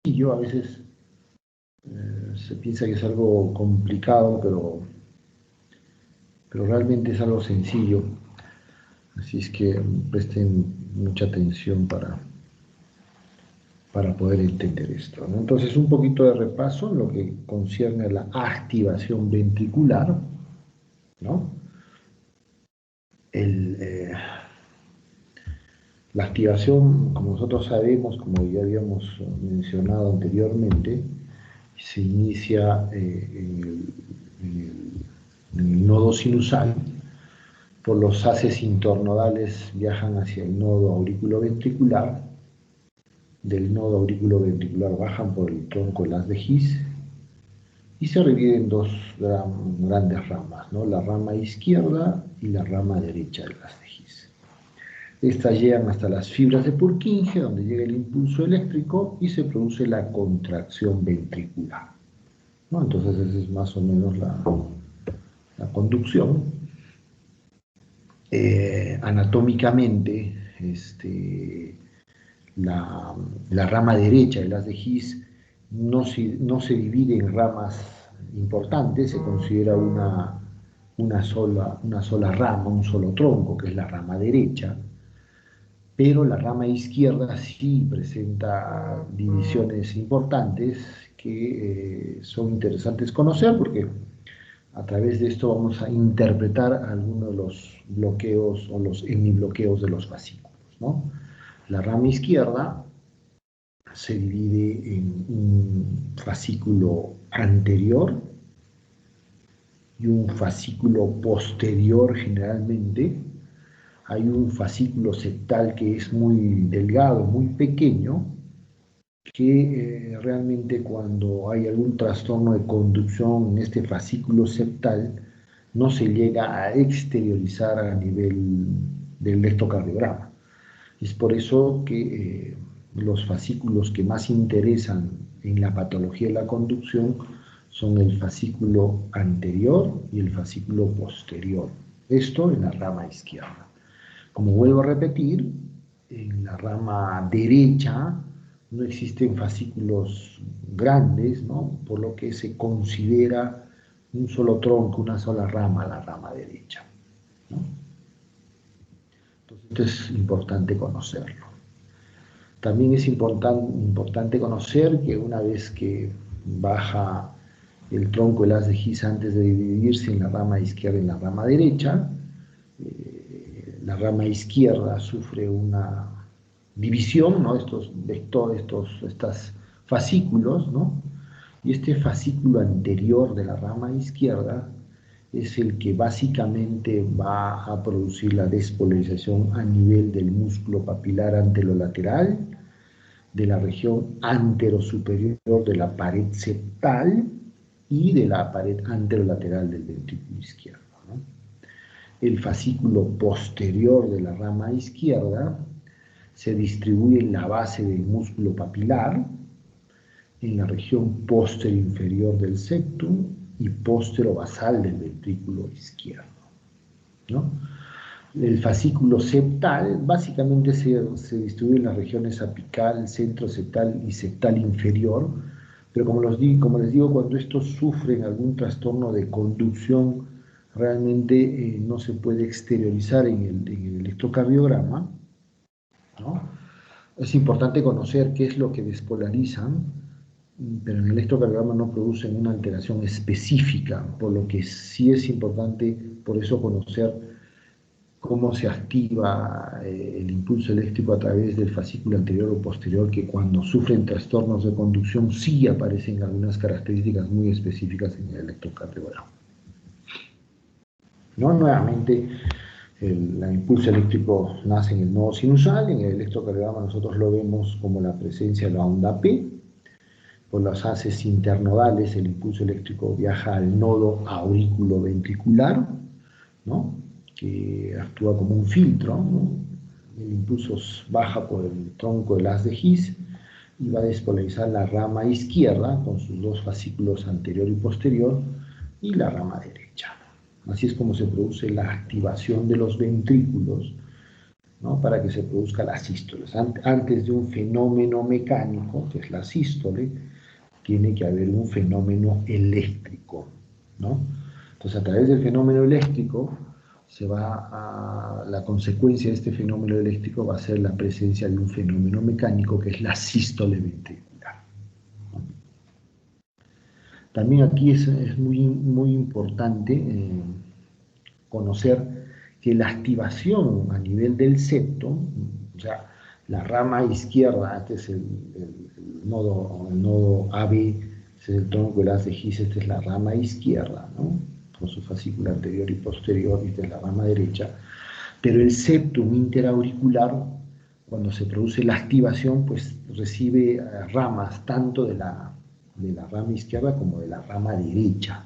a veces se piensa que es algo complicado, pero realmente es algo sencillo. Así es que presten mucha atención para poder entender esto, ¿no? Entonces, un poquito de repaso en lo que concierne a la activación ventricular, ¿no? El, eh, la activación, como nosotros sabemos, como ya habíamos mencionado anteriormente, se inicia en el nodo sinusal. Por los haces internodales viajan hacia el nodo auriculoventricular. Del nodo auriculoventricular bajan por el tronco el haz de His y se dividen en dos grandes ramas, ¿no? La rama izquierda y la rama derecha del haz de His. Estas llegan hasta las fibras de Purkinje, donde llega el impulso eléctrico y se produce la contracción ventricular, ¿no? Entonces esa es más o menos la conducción. Anatómicamente, la rama derecha del haz de His no se divide en ramas importantes, se considera una sola rama, un solo tronco, que es la rama derecha, pero la rama izquierda sí presenta divisiones importantes que son interesantes conocer porque a través de esto vamos a interpretar algunos de los bloqueos o los hemibloqueos de los fascículos, ¿no? La rama izquierda se divide en un fascículo anterior y un fascículo posterior generalmente. Hay un fascículo septal que es muy delgado, muy pequeño, que realmente cuando hay algún trastorno de conducción en este fascículo septal no se llega a exteriorizar a nivel del electrocardiograma. Es por eso que los fascículos que más interesan en la patología de la conducción son el fascículo anterior y el fascículo posterior. Esto en la rama izquierda. Como vuelvo a repetir, en la rama derecha no existen fascículos grandes, ¿no? Por lo que se considera un solo tronco, una sola rama, la rama derecha, ¿no? Entonces, esto es importante conocerlo. También es importante conocer que una vez que baja el tronco el haz de His antes de dividirse en la rama izquierda y en la rama derecha, la rama izquierda sufre una división, ¿no? Estos vectores, estos fascículos, ¿no? Y este fascículo anterior de la rama izquierda es el que básicamente va a producir la despolarización a nivel del músculo papilar anterolateral, de la región anterosuperior de la pared septal y de la pared anterolateral del ventrículo izquierdo, ¿no? El fascículo posterior de la rama izquierda se distribuye en la base del músculo papilar, en la región posterior-inferior del septum y postero-basal del ventrículo izquierdo, ¿no? El fascículo septal básicamente se distribuye en las regiones apical, centro-septal y septal inferior, pero como les digo, cuando estos sufren algún trastorno de conducción, realmente no se puede exteriorizar en el electrocardiograma, ¿no? Es importante conocer qué es lo que despolarizan, pero en el electrocardiograma no producen una alteración específica, por lo que sí es importante por eso conocer cómo se activa el impulso eléctrico a través del fascículo anterior o posterior, que cuando sufren trastornos de conducción sí aparecen algunas características muy específicas en el electrocardiograma, ¿no? Nuevamente, el impulso eléctrico nace en el nodo sinusal, en el electrocardiograma nosotros lo vemos como la presencia de la onda P. Por los haces internodales el impulso eléctrico viaja al nodo auriculoventricular, ¿no? Que actúa como un filtro, ¿no? El impulso baja por el tronco del haz de His y va a despolarizar la rama izquierda con sus dos fascículos anterior y posterior y la rama derecha. Así es como se produce la activación de los ventrículos ¿no? Para que se produzca la sístole. Antes de un fenómeno mecánico, que es la sístole, tiene que haber un fenómeno eléctrico, ¿no? Entonces, a través del fenómeno eléctrico, la consecuencia de este fenómeno eléctrico va a ser la presencia de un fenómeno mecánico, que es la sístole ventricular. También aquí es muy importante conocer que la activación a nivel del septo, o sea, la rama izquierda, este es el nodo AB, este es el tronco del haz de His, esta es la rama izquierda, ¿no? Con su fascícula anterior y posterior, y esta es la rama derecha, pero el septum interauricular, cuando se produce la activación, pues recibe ramas tanto de la rama izquierda como de la rama derecha,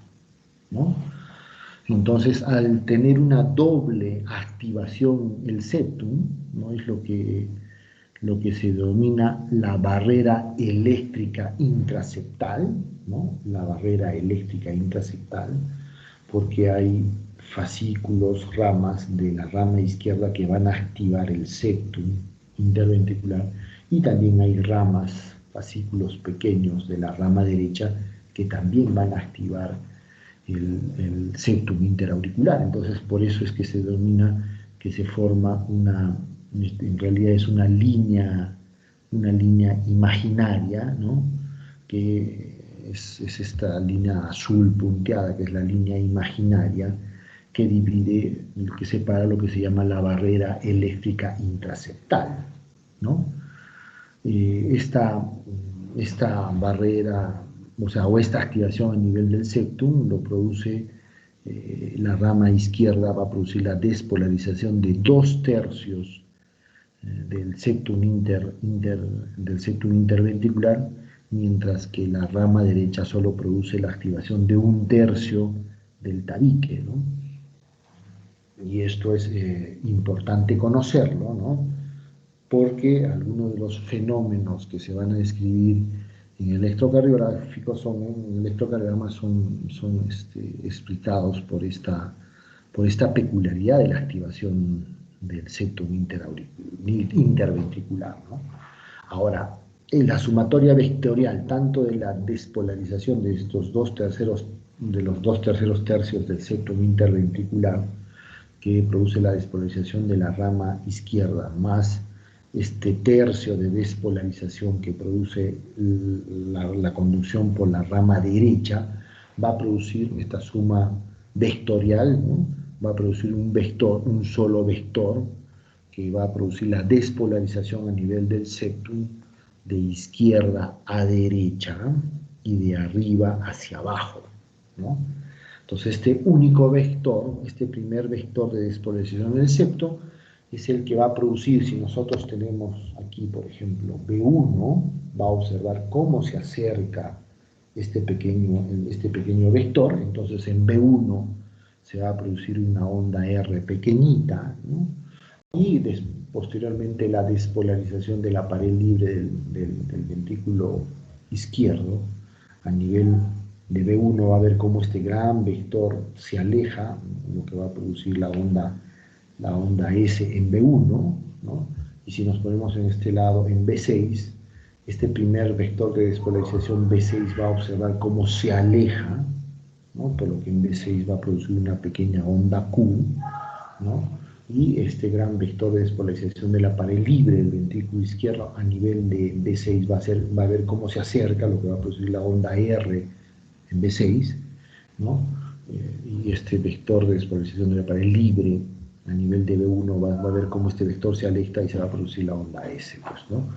¿no? Entonces, al tener una doble activación el septum, ¿no? Es lo que se denomina la barrera eléctrica intraseptal, ¿no? La barrera eléctrica intraseptal, porque hay fascículos, ramas de la rama izquierda que van a activar el septum interventricular, y también hay ramas, fascículos pequeños de la rama derecha que también van a activar el septum interauricular. Entonces, por eso es que se denomina que se forma en realidad es una línea imaginaria, ¿no? Que es esta línea azul punteada, que es la línea imaginaria que divide, que separa lo que se llama la barrera eléctrica intraseptal, ¿no? Esta barrera, o esta activación a nivel del septum lo produce la rama izquierda, va a producir la despolarización de 2/3 del septum interventricular, mientras que la rama derecha solo produce la activación de 1/3 del tabique, ¿no? Y esto es importante conocerlo, ¿no? Porque algunos de los fenómenos que se van a describir en el electrocardiograma son explicados por esta peculiaridad de la activación del septum interventricular, ¿no? Ahora, en la sumatoria vectorial, tanto de la despolarización de estos los 2/3 del septum interventricular, que produce la despolarización de la rama izquierda, más este tercio de despolarización que produce la conducción por la rama derecha, va a producir esta suma vectorial, ¿no? Va a producir un solo vector, que va a producir la despolarización a nivel del septum de izquierda a derecha y de arriba hacia abajo, ¿no? Entonces, este único vector, este primer vector de despolarización del septo, es el que va a producir, si nosotros tenemos aquí, por ejemplo, B1, va a observar cómo se acerca este pequeño vector. Entonces, en B1 se va a producir una onda R pequeñita, ¿no? Y posteriormente la despolarización de la pared libre del ventrículo izquierdo a nivel de B1 va a ver cómo este gran vector se aleja, lo que va a producir la onda S en B1, ¿no? Y si nos ponemos en este lado, en B6, este primer vector de despolarización B6 va a observar cómo se aleja, ¿no? Por lo que en B6 va a producir una pequeña onda Q, ¿no? Y este gran vector de despolarización de la pared libre del ventrículo izquierdo a nivel de B6 va a ver cómo se acerca, lo que va a producir la onda R en B6, ¿no? Y este vector de despolarización de la pared libre a nivel de B1 va a ver cómo este vector se aleja y se va a producir la onda S, pues, ¿no?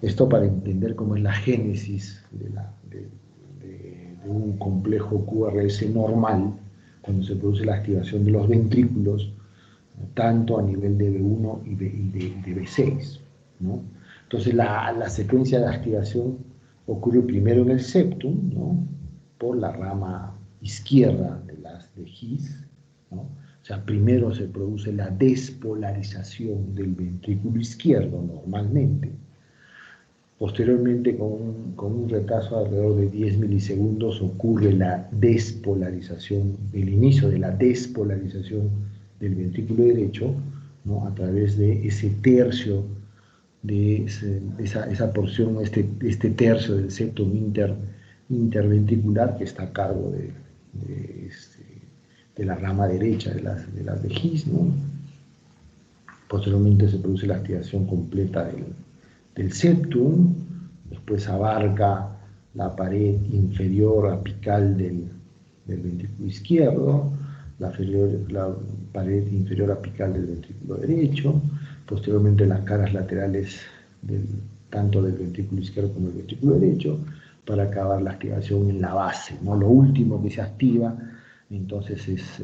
Esto para entender cómo es la génesis de un complejo QRS normal cuando se produce la activación de los ventrículos, tanto a nivel de B1 y de B6, ¿no? Entonces la secuencia de activación ocurre primero en el septum, ¿no? Por la rama izquierda de las de His, ¿no? O sea, primero se produce la despolarización del ventrículo izquierdo normalmente. Posteriormente, con un retraso de alrededor de 10 milisegundos, ocurre la despolarización, el inicio de la despolarización del ventrículo derecho, ¿no? A través de ese tercio, de esa porción, este tercio del septum interventricular que está a cargo de la rama derecha de las de His, ¿no? Posteriormente se produce la activación completa del septum, después abarca la pared inferior apical del ventrículo izquierdo, la pared inferior apical del ventrículo derecho, posteriormente las caras laterales tanto del ventrículo izquierdo como del ventrículo derecho, para acabar la activación en la base, ¿no? Lo último que se activa entonces es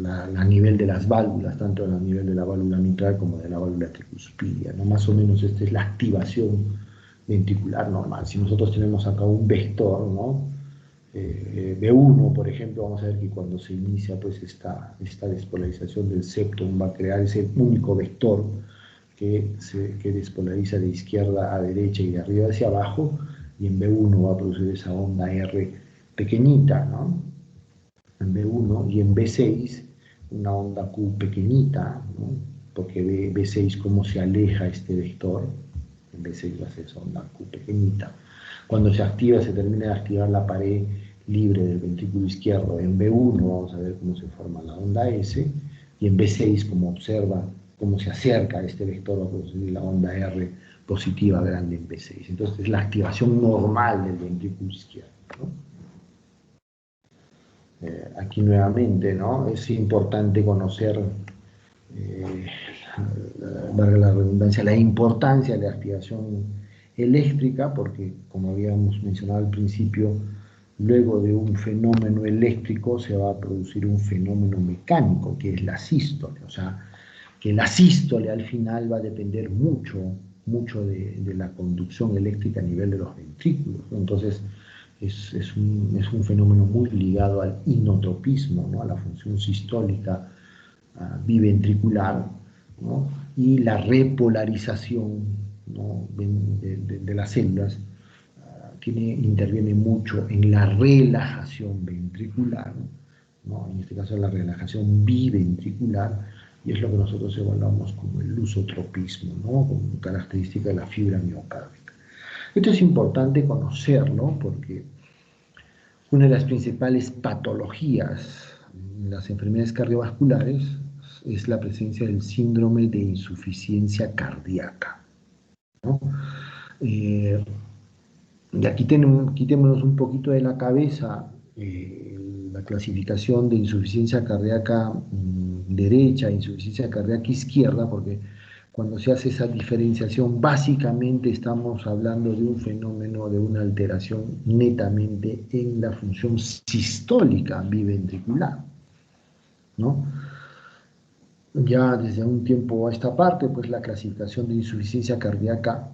a nivel de las válvulas, tanto a nivel de la válvula mitral como de la válvula tricuspidia, ¿no? Más o menos esta es la activación ventricular normal. Si nosotros tenemos acá un vector, ¿no? B1, por ejemplo, vamos a ver que cuando se inicia pues esta despolarización del septum va a crear ese único vector que despolariza de izquierda a derecha y de arriba hacia abajo, y en B1 va a producir esa onda R pequeñita, ¿no? En B1, y en B6 una onda Q pequeñita, ¿no? Porque B6 cómo se aleja este vector, en B6 va a ser esa onda Q pequeñita. Cuando se activa, se termina de activar la pared libre del ventrículo izquierdo. En B1 vamos a ver cómo se forma la onda S, y en B6, como observa cómo se acerca a este vector, va a producir la onda R positiva grande en B6. Entonces es la activación normal del ventrículo izquierdo, ¿no? Aquí nuevamente, ¿no? Es importante conocer, valga la redundancia, la importancia de la activación eléctrica, porque como habíamos mencionado al principio, luego de un fenómeno eléctrico se va a producir un fenómeno mecánico, que es la sístole. O sea, que la sístole al final va a depender mucho de la conducción eléctrica a nivel de los ventrículos, ¿no? Entonces, es un fenómeno muy ligado al inotropismo, ¿no? A la función sistólica biventricular, ¿no? Y la repolarización, ¿no? de las células interviene mucho en la relajación ventricular, ¿no? En este caso la relajación biventricular, y es lo que nosotros evaluamos como el lusotropismo, ¿no? Como característica de la fibra miocárdica. Esto es importante conocerlo porque una de las principales patologías en las enfermedades cardiovasculares es la presencia del síndrome de insuficiencia cardíaca, ¿no? Eh, y aquí quitémonos un poquito de la cabeza la clasificación de insuficiencia cardíaca derecha, insuficiencia cardíaca izquierda, porque cuando se hace esa diferenciación, básicamente estamos hablando de un fenómeno, de una alteración netamente en la función sistólica biventricular, ¿no? Ya desde un tiempo a esta parte, pues la clasificación de insuficiencia cardíaca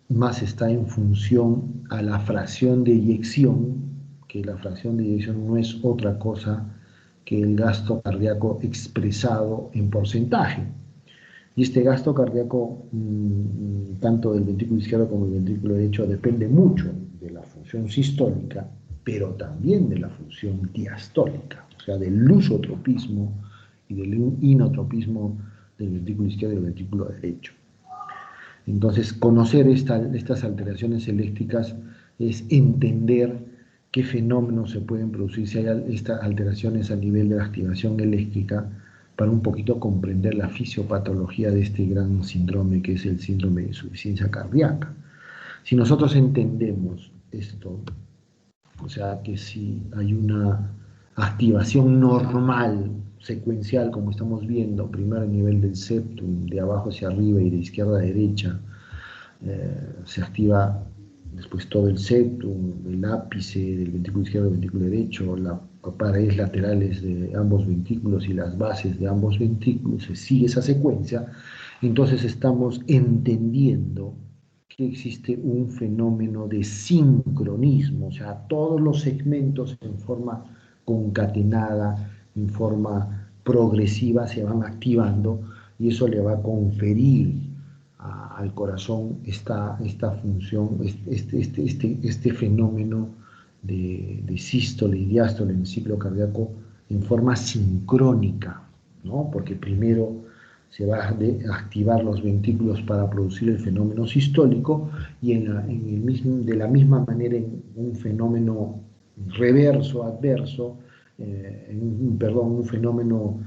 más está en función a la fracción de eyección, que la fracción de eyección no es otra cosa que el gasto cardíaco expresado en porcentaje. Y este gasto cardíaco, tanto del ventrículo izquierdo como del ventrículo derecho, depende mucho de la función sistólica, pero también de la función diastólica, o sea, del lusotropismo y del inotropismo del ventrículo izquierdo y del ventrículo derecho. Entonces, conocer estas alteraciones eléctricas es entender qué fenómenos se pueden producir si hay estas alteraciones a nivel de la activación eléctrica, para un poquito comprender la fisiopatología de este gran síndrome que es el síndrome de insuficiencia cardíaca. Si nosotros entendemos esto, o sea que si hay una activación normal, secuencial, como estamos viendo, primero a nivel del septum, de abajo hacia arriba y de izquierda a derecha, se activa después todo el septum, el ápice del ventrículo izquierdo y el ventrículo derecho, las paredes laterales de ambos ventrículos y las bases de ambos ventrículos, se sigue esa secuencia. Entonces estamos entendiendo que existe un fenómeno de sincronismo, o sea, todos los segmentos en forma concatenada, en forma progresiva se van activando, y eso le va a conferir al corazón esta función, este fenómeno de sístole y diástole en el ciclo cardíaco en forma sincrónica, ¿no? Porque primero se va a activar los ventrículos para producir el fenómeno sistólico y de la misma manera en un fenómeno reverso, adverso, perdón, un fenómeno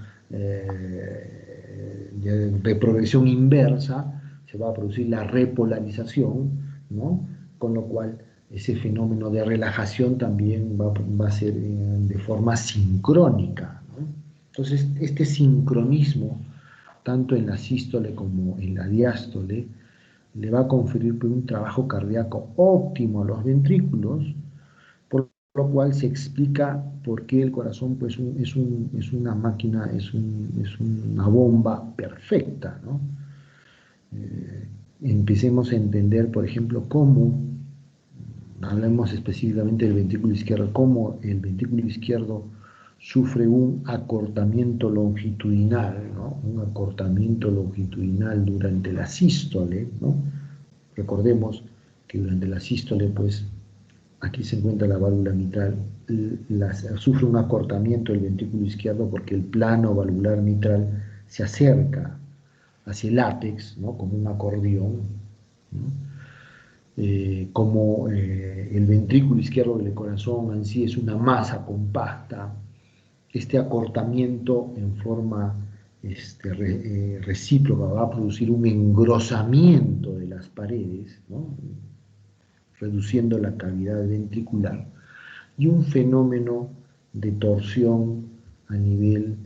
de progresión inversa, se va a producir la repolarización, ¿no? Con lo cual ese fenómeno de relajación también va a ser de forma sincrónica, ¿no? Entonces, este sincronismo, tanto en la sístole como en la diástole, le va a conferir pues, un trabajo cardíaco óptimo a los ventrículos, por lo cual se explica por qué el corazón pues, es una máquina, es una bomba perfecta, ¿no? Empecemos a entender, por ejemplo, cómo, hablemos específicamente del ventrículo izquierdo, cómo el ventrículo izquierdo sufre un acortamiento longitudinal, ¿no? Un acortamiento longitudinal durante la sístole, ¿no? Recordemos que durante la sístole, pues, aquí se encuentra la válvula mitral, sufre un acortamiento del ventrículo izquierdo porque el plano valvular mitral se acerca hacia el ápex, ¿no? Como un acordeón, ¿no? El ventrículo izquierdo del corazón en sí es una masa compacta, este acortamiento en forma recíproca va a producir un engrosamiento de las paredes, ¿no? Reduciendo la cavidad ventricular, y un fenómeno de torsión a nivel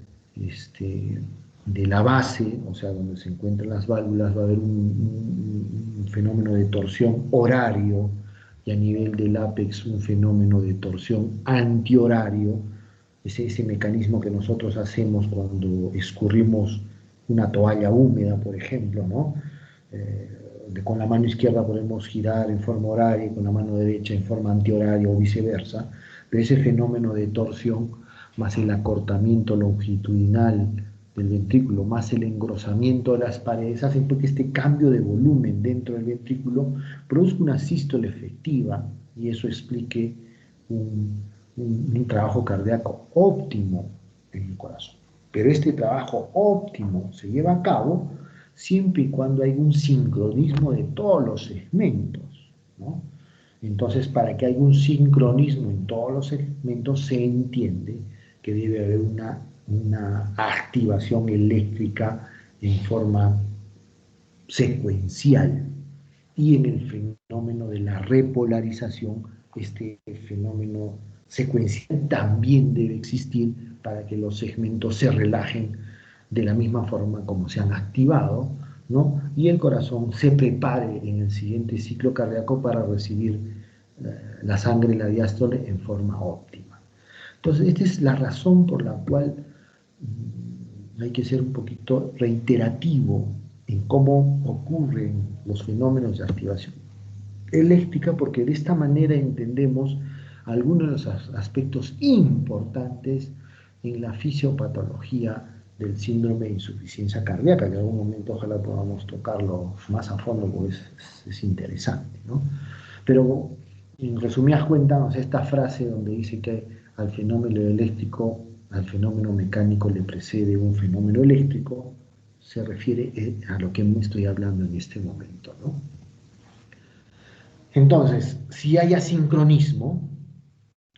de la base, o sea, donde se encuentran las válvulas, va a haber un fenómeno de torsión horario, y a nivel del ápex un fenómeno de torsión antihorario, ese mecanismo que nosotros hacemos cuando escurrimos una toalla húmeda, por ejemplo, ¿no? Con la mano izquierda podemos girar en forma horaria y con la mano derecha en forma antihoraria o viceversa, pero ese fenómeno de torsión más el acortamiento longitudinal del ventrículo más el engrosamiento de las paredes hacen que este cambio de volumen dentro del ventrículo produzca una sístole efectiva y eso explique un trabajo cardíaco óptimo en el corazón. Pero este trabajo óptimo se lleva a cabo siempre y cuando hay un sincronismo de todos los segmentos, ¿no? Entonces, para que haya un sincronismo en todos los segmentos, se entiende que debe haber una activación eléctrica en forma secuencial. Y en el fenómeno de la repolarización, este fenómeno secuencial también debe existir para que los segmentos se relajen de la misma forma como se han activado, ¿no? Y el corazón se prepare en el siguiente ciclo cardíaco para recibir la sangre y la diástole en forma óptima. Entonces, esta es la razón por la cual hay que ser un poquito reiterativo en cómo ocurren los fenómenos de activación eléctrica, porque de esta manera entendemos algunos de los aspectos importantes en la fisiopatología del síndrome de insuficiencia cardíaca, que en algún momento ojalá podamos tocarlo más a fondo, porque es interesante, ¿no? Pero en resumidas cuentas, o sea, esta frase donde dice que al fenómeno eléctrico, al fenómeno mecánico le precede un fenómeno eléctrico, se refiere a lo que me estoy hablando en este momento, ¿no? Entonces, si hay asincronismo,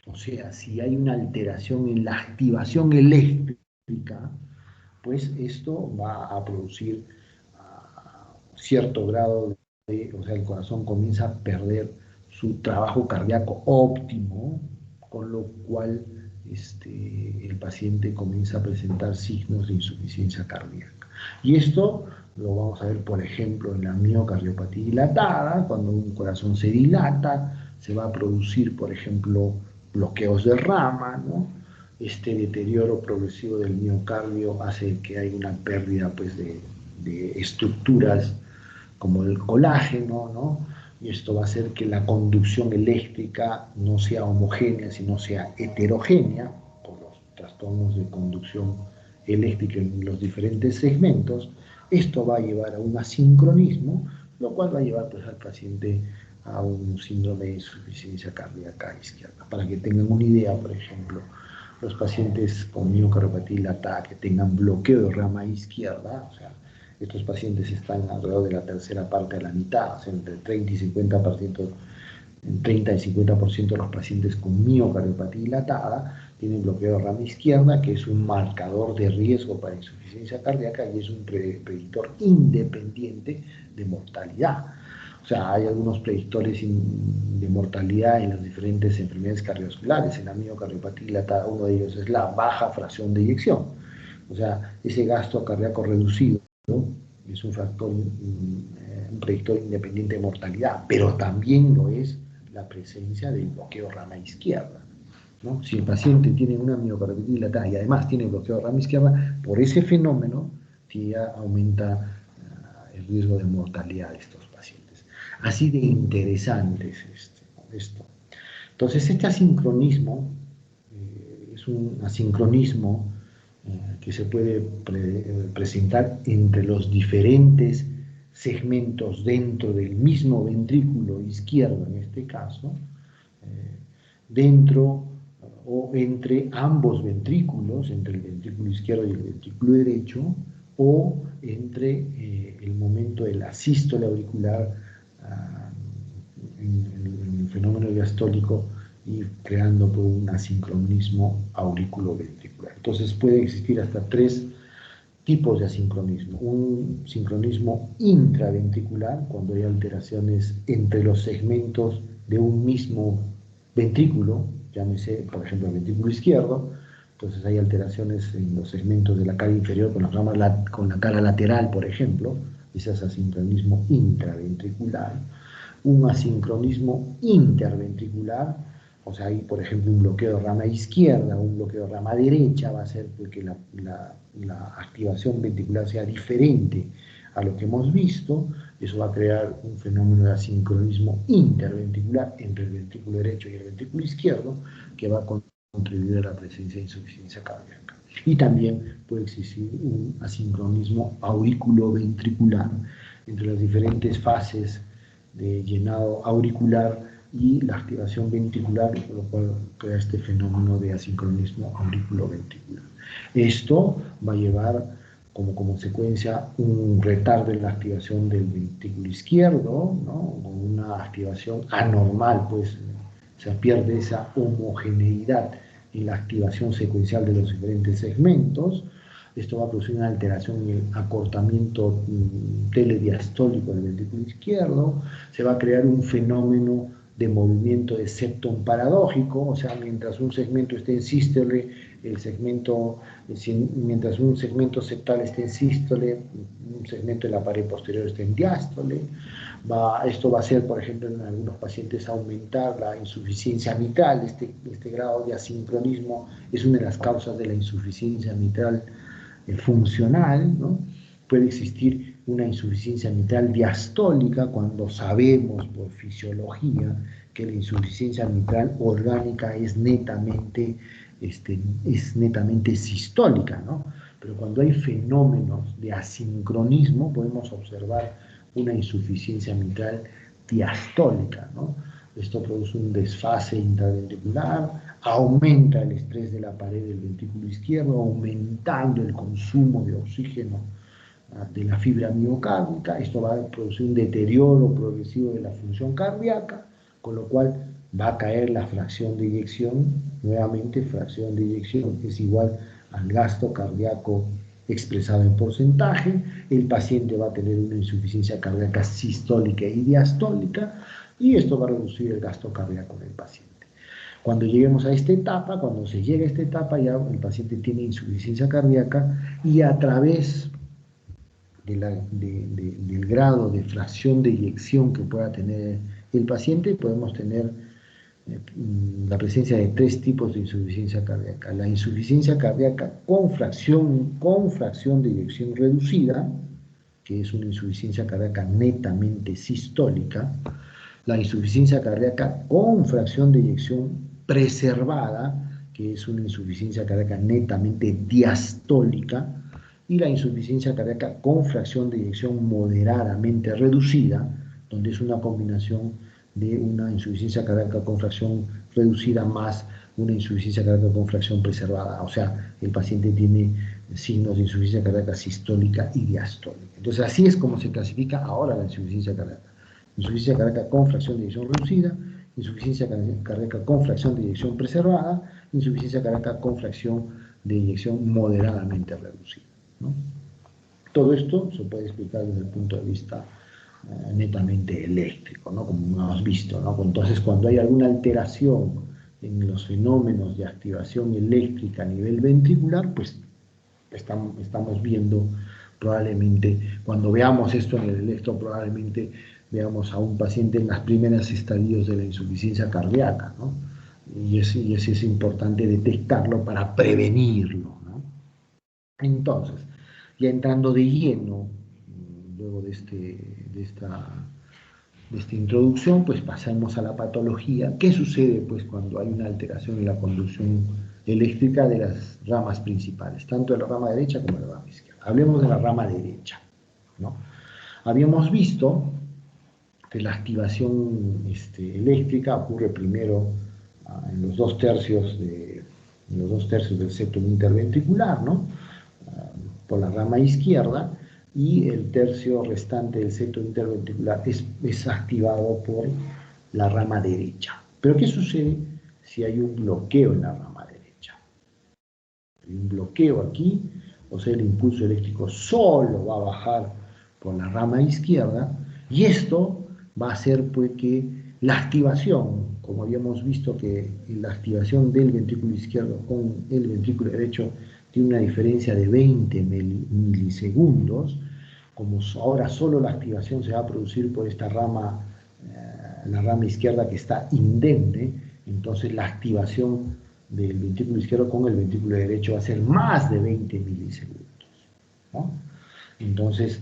o sea, si hay una alteración en la activación eléctrica, pues esto va a producir cierto grado o sea, el corazón comienza a perder su trabajo cardíaco óptimo, con lo cual el paciente comienza a presentar signos de insuficiencia cardíaca. Y esto lo vamos a ver, por ejemplo, en la miocardiopatía dilatada, cuando un corazón se dilata, se va a producir, por ejemplo, bloqueos de rama, ¿no? Este deterioro progresivo del miocardio hace que haya una pérdida pues, de estructuras como el colágeno, ¿no? Y esto va a hacer que la conducción eléctrica no sea homogénea, sino sea heterogénea, por los trastornos de conducción eléctrica en los diferentes segmentos. Esto va a llevar a un asincronismo, lo cual va a llevar pues, al paciente a un síndrome de insuficiencia cardíaca izquierda. Para que tengan una idea, por ejemplo, los pacientes con miocardiopatía dilatada que tengan bloqueo de rama izquierda, o sea, estos pacientes están alrededor de la tercera parte de la mitad, o sea, entre 30 y 50%, en 30 y 50% de los pacientes con miocardiopatía dilatada tienen bloqueo de rama izquierda, que es un marcador de riesgo para insuficiencia cardíaca y es un predictor independiente de mortalidad. O sea, hay algunos predictores de mortalidad en las diferentes enfermedades cardiovasculares. En la miocardiopatía dilatada, uno de ellos es la baja fracción de eyección. O sea, ese gasto cardíaco reducido, ¿no?, es un factor, un predictor independiente de mortalidad, pero también lo es la presencia del bloqueo rama izquierda, ¿no? Si el paciente tiene una miocardiopatía dilatada y además tiene bloqueo de rama izquierda, por ese fenómeno ya aumenta el riesgo de mortalidad de estos pacientes. Así de interesante es esto. Entonces, este asincronismo es un asincronismo que se puede presentar entre los diferentes segmentos dentro del mismo ventrículo izquierdo, en este caso, dentro o entre ambos ventrículos, entre el ventrículo izquierdo y el ventrículo derecho, o entre el momento de la sístole auricular en el fenómeno diastólico y creando un asincronismo auriculoventricular. Entonces puede existir hasta tres tipos de asincronismo. Un sincronismo intraventricular, cuando hay alteraciones entre los segmentos de un mismo ventrículo, llámese, por ejemplo, el ventrículo izquierdo. Entonces hay alteraciones en los segmentos de la cara inferior con la cara lateral, por ejemplo. Ese es asincronismo intraventricular. Un asincronismo interventricular, o sea, hay, por ejemplo, un bloqueo de rama izquierda, un bloqueo de rama derecha, va a ser porque la activación ventricular sea diferente a lo que hemos visto. Eso va a crear un fenómeno de asincronismo interventricular entre el ventrículo derecho y el ventrículo izquierdo, que va a contribuir a la presencia de insuficiencia cardíaca. Y también puede existir un asincronismo auriculoventricular entre las diferentes fases de llenado auricular y la activación ventricular, por lo cual crea este fenómeno de asincronismo auriculoventricular. Esto va a llevar como consecuencia un retardo en la activación del ventrículo izquierdo, ¿no?, con una activación anormal, pues se pierde esa homogeneidad en la activación secuencial de los diferentes segmentos. Esto va a producir una alteración en el acortamiento telediastólico del ventrículo izquierdo. Se va a crear un fenómeno de movimiento de septum paradójico, o sea, mientras un segmento esté en sístole, mientras un segmento septal esté en sístole, un segmento de la pared posterior esté en diástole. Esto va a hacer, por ejemplo, en algunos pacientes aumentar la insuficiencia mitral. Este grado de asincronismo es una de las causas de la insuficiencia mitral funcional, ¿no? Puede existir una insuficiencia mitral diastólica cuando sabemos por fisiología que la insuficiencia mitral orgánica es netamente sistólica, ¿no? Pero cuando hay fenómenos de asincronismo podemos observar una insuficiencia mitral diastólica, ¿no? Esto produce un desfase intraventricular, aumenta el estrés de la pared del ventrículo izquierdo, aumentando el consumo de oxígeno de la fibra miocárdica. Esto va a producir un deterioro progresivo de la función cardíaca, con lo cual va a caer la fracción de eyección. Nuevamente, fracción de eyección es igual al gasto cardíaco expresado en porcentaje. El paciente va a tener una insuficiencia cardíaca sistólica y diastólica, y esto va a reducir el gasto cardíaco del paciente. Cuando lleguemos a esta etapa, cuando se llega a esta etapa, ya el paciente tiene insuficiencia cardíaca, y a través del grado de fracción de eyección que pueda tener el paciente, podemos tener la presencia de tres tipos de insuficiencia cardíaca. La insuficiencia cardíaca con fracción de eyección reducida, que es una insuficiencia cardíaca netamente sistólica. La insuficiencia cardíaca con fracción de eyección preservada, que es una insuficiencia cardíaca netamente diastólica. Y la insuficiencia cardíaca con fracción de eyección moderadamente reducida, donde es una combinación de una insuficiencia cardíaca con fracción reducida más una insuficiencia cardíaca con fracción preservada, o sea, el paciente tiene signos de insuficiencia cardíaca sistólica y diastólica. Entonces, así es como se clasifica ahora la insuficiencia cardíaca. Insuficiencia cardíaca con fracción de eyección reducida, insuficiencia cardíaca con fracción de eyección preservada, insuficiencia cardíaca con fracción de eyección moderadamente reducida, ¿no? Todo esto se puede explicar desde el punto de vista netamente eléctrico, ¿no? Como hemos visto, ¿no? Entonces, cuando hay alguna alteración en los fenómenos de activación eléctrica a nivel ventricular, pues estamos viendo probablemente, cuando veamos esto en el electro, probablemente veamos a un paciente en las primeras estadios de la insuficiencia cardíaca, ¿no? Y es importante detectarlo para prevenirlo, ¿no? Entonces, ya entrando de lleno, luego de esta introducción, pues pasamos a la patología. ¿Qué sucede pues cuando hay una alteración en la conducción eléctrica de las ramas principales, tanto de la rama derecha como de la rama izquierda? Hablemos de la rama derecha, ¿no? Habíamos visto que la activación eléctrica ocurre primero en los dos tercios del septum interventricular, ¿no? Por la rama izquierda, y el tercio restante del septum interventricular es activado por la rama derecha. Pero ¿qué sucede si hay un bloqueo en la rama derecha? Hay un bloqueo aquí, o sea, el impulso eléctrico solo va a bajar por la rama izquierda, y esto va a hacer pues que la activación, como habíamos visto que la activación del ventrículo izquierdo con el ventrículo derecho tiene una diferencia de 20 milisegundos, como ahora solo la activación se va a producir por esta rama, la rama izquierda que está indemne, entonces la activación del ventrículo izquierdo con el ventrículo derecho va a ser más de 20 milisegundos, ¿no? Entonces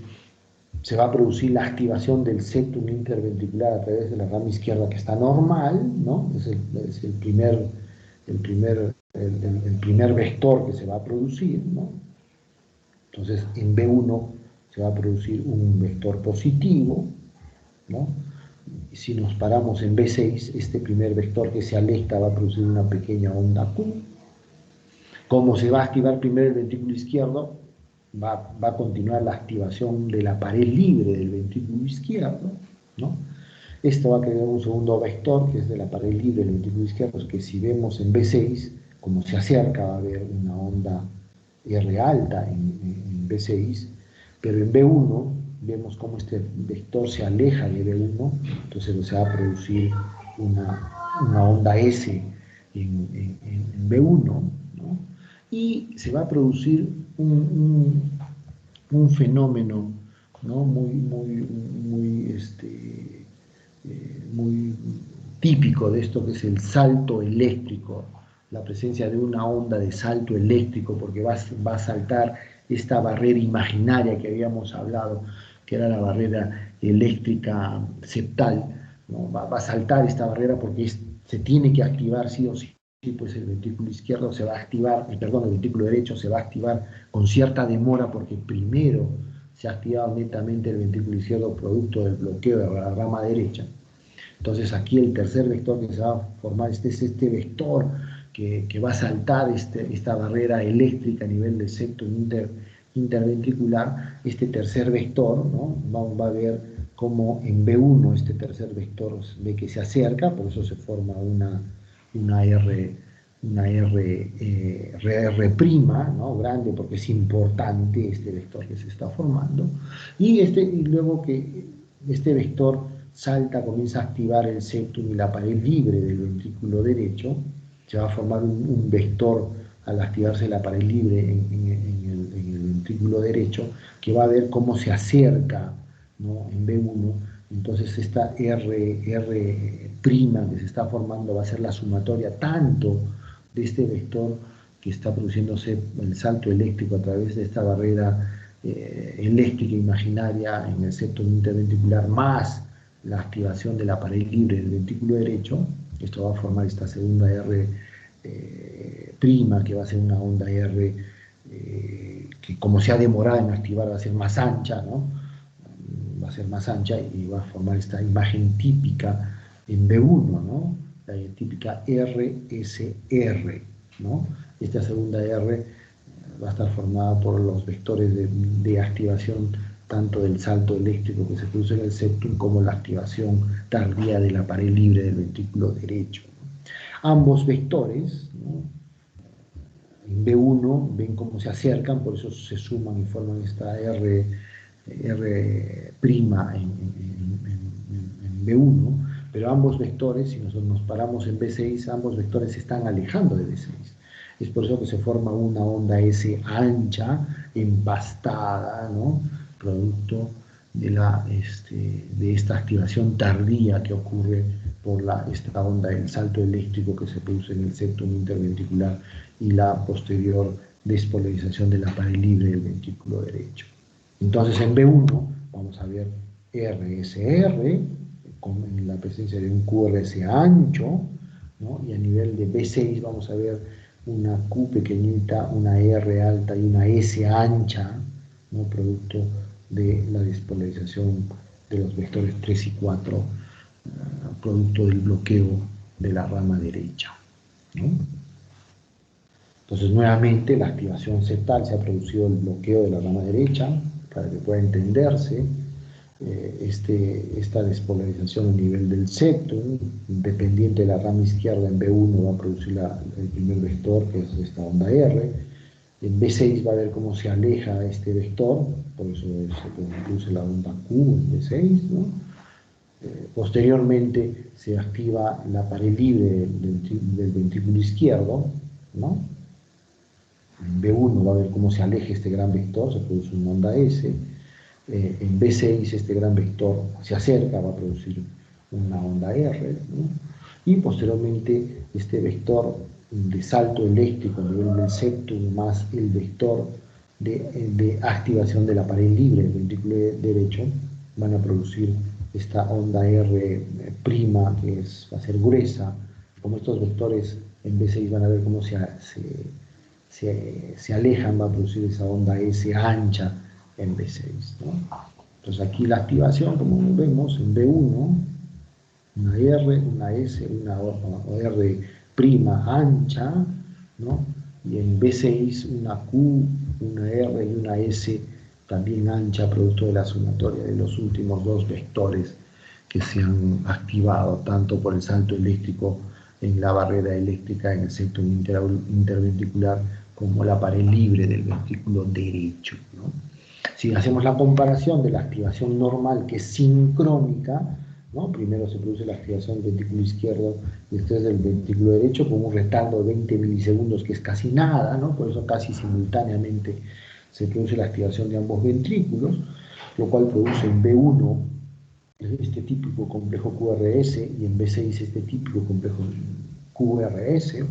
se va a producir la activación del septum interventricular a través de la rama izquierda que está normal, ¿no? Es el primer vector que se va a producir, ¿no? Entonces en B1 se va a producir un vector positivo, ¿no? Y si nos paramos en B6, este primer vector que se aleja va a producir una pequeña onda Q. Como se va a activar primero el ventrículo izquierdo, va a continuar la activación de la pared libre del ventrículo izquierdo, ¿no? Esto va a crear un segundo vector, que es de la pared libre del ventrículo izquierdo, que si vemos en B6, como se acerca va a haber una onda R alta en B6, pero en B1 vemos cómo este vector se aleja de B1, entonces se va a producir una onda S en B1, ¿no? Y se va a producir un fenómeno, ¿no? Muy típico de esto que es el salto eléctrico, la presencia de una onda de salto eléctrico, porque va a saltar esta barrera imaginaria que habíamos hablado, que era la barrera eléctrica septal, ¿no? Va a saltar esta barrera porque se tiene que activar sí o sí, pues el ventrículo izquierdo se va a activar, perdón, el ventrículo derecho se va a activar con cierta demora porque primero se ha activado netamente el ventrículo izquierdo producto del bloqueo de la rama derecha. Entonces aquí el tercer vector que se va a formar es este vector que va a saltar esta barrera eléctrica a nivel del septum interventricular. Este tercer vector, ¿no? Va a ver cómo en B1 este tercer vector ve que se acerca, por eso se forma una R, ¿no? Grande, porque es importante este vector que se está formando, y luego que este vector salta, comienza a activar el septum y la pared libre del ventrículo derecho, se va a formar un vector al activarse la pared libre en el ventrículo derecho, que va a ver cómo se acerca, ¿no? En B1, entonces esta R' que se está formando va a ser la sumatoria tanto de este vector que está produciéndose el salto eléctrico a través de esta barrera eléctrica imaginaria en el septum interventricular, más la activación de la pared libre del ventrículo derecho. Esto va a formar esta segunda R' que va a ser una onda R que, como se ha demorado en activar, va a ser más ancha, ¿no? Va a ser más ancha y va a formar esta imagen típica en B1, ¿no? la típica RSR, ¿no? Esta segunda R va a estar formada por los vectores de activación tanto del salto eléctrico que se produce en el septum como la activación tardía de la pared libre del ventrículo derecho, ¿no? Ambos vectores, ¿no?, en B1 ven cómo se acercan, por eso se suman y forman esta R' en B1, pero ambos vectores, si nosotros nos paramos en B6, ambos vectores se están alejando de B6. Es por eso que se forma una onda S ancha, empastada, ¿no?, producto de esta activación tardía que ocurre por esta onda del salto eléctrico que se produce en el septum interventricular y la posterior despolarización de la pared libre del ventrículo derecho. Entonces en B1 vamos a ver RSR en la presencia de un QRS ancho, ¿no?, y a nivel de B6 vamos a ver una Q pequeñita, una R alta y una S ancha, ¿no?, producto de la despolarización de los vectores 3 y 4, producto del bloqueo de la rama derecha, ¿no? Entonces, nuevamente, la activación septal se ha producido el bloqueo de la rama derecha, para que pueda entenderse. Esta despolarización a nivel del septum, dependiente de la rama izquierda, en B1 va a producir el primer vector, que es esta onda R. En B6 va a ver cómo se aleja este vector, por eso se produce la onda Q en B6, ¿no? Posteriormente se activa la pared libre del ventrículo izquierdo, ¿no? En B1 va a ver cómo se aleja este gran vector, se produce una onda S. En B6 este gran vector se acerca, va a producir una onda R, ¿no? Y posteriormente este vector de salto eléctrico a nivel del septum más el vector de activación de la pared libre del ventrículo derecho van a producir esta onda R', que va a ser gruesa. Como estos vectores en B6 van a ver cómo se alejan, va a producir esa onda S ancha en B6, ¿no? Entonces aquí la activación, como vemos, en B1, una R, una S, una R' ancha, ¿no? Y en B6 una Q, una R y una S también ancha, producto de la sumatoria de los últimos dos vectores que se han activado, tanto por el salto eléctrico en la barrera eléctrica en el septum interventricular como la pared libre del ventrículo derecho, ¿no? Si hacemos la comparación de la activación normal, que es sincrónica, ¿no? Primero se produce la activación del ventrículo izquierdo y después del ventrículo derecho con un retardo de 20 milisegundos, que es casi nada, ¿no? Por eso casi simultáneamente se produce la activación de ambos ventrículos, lo cual produce en B1 este típico complejo QRS y en B6 este típico complejo QRS,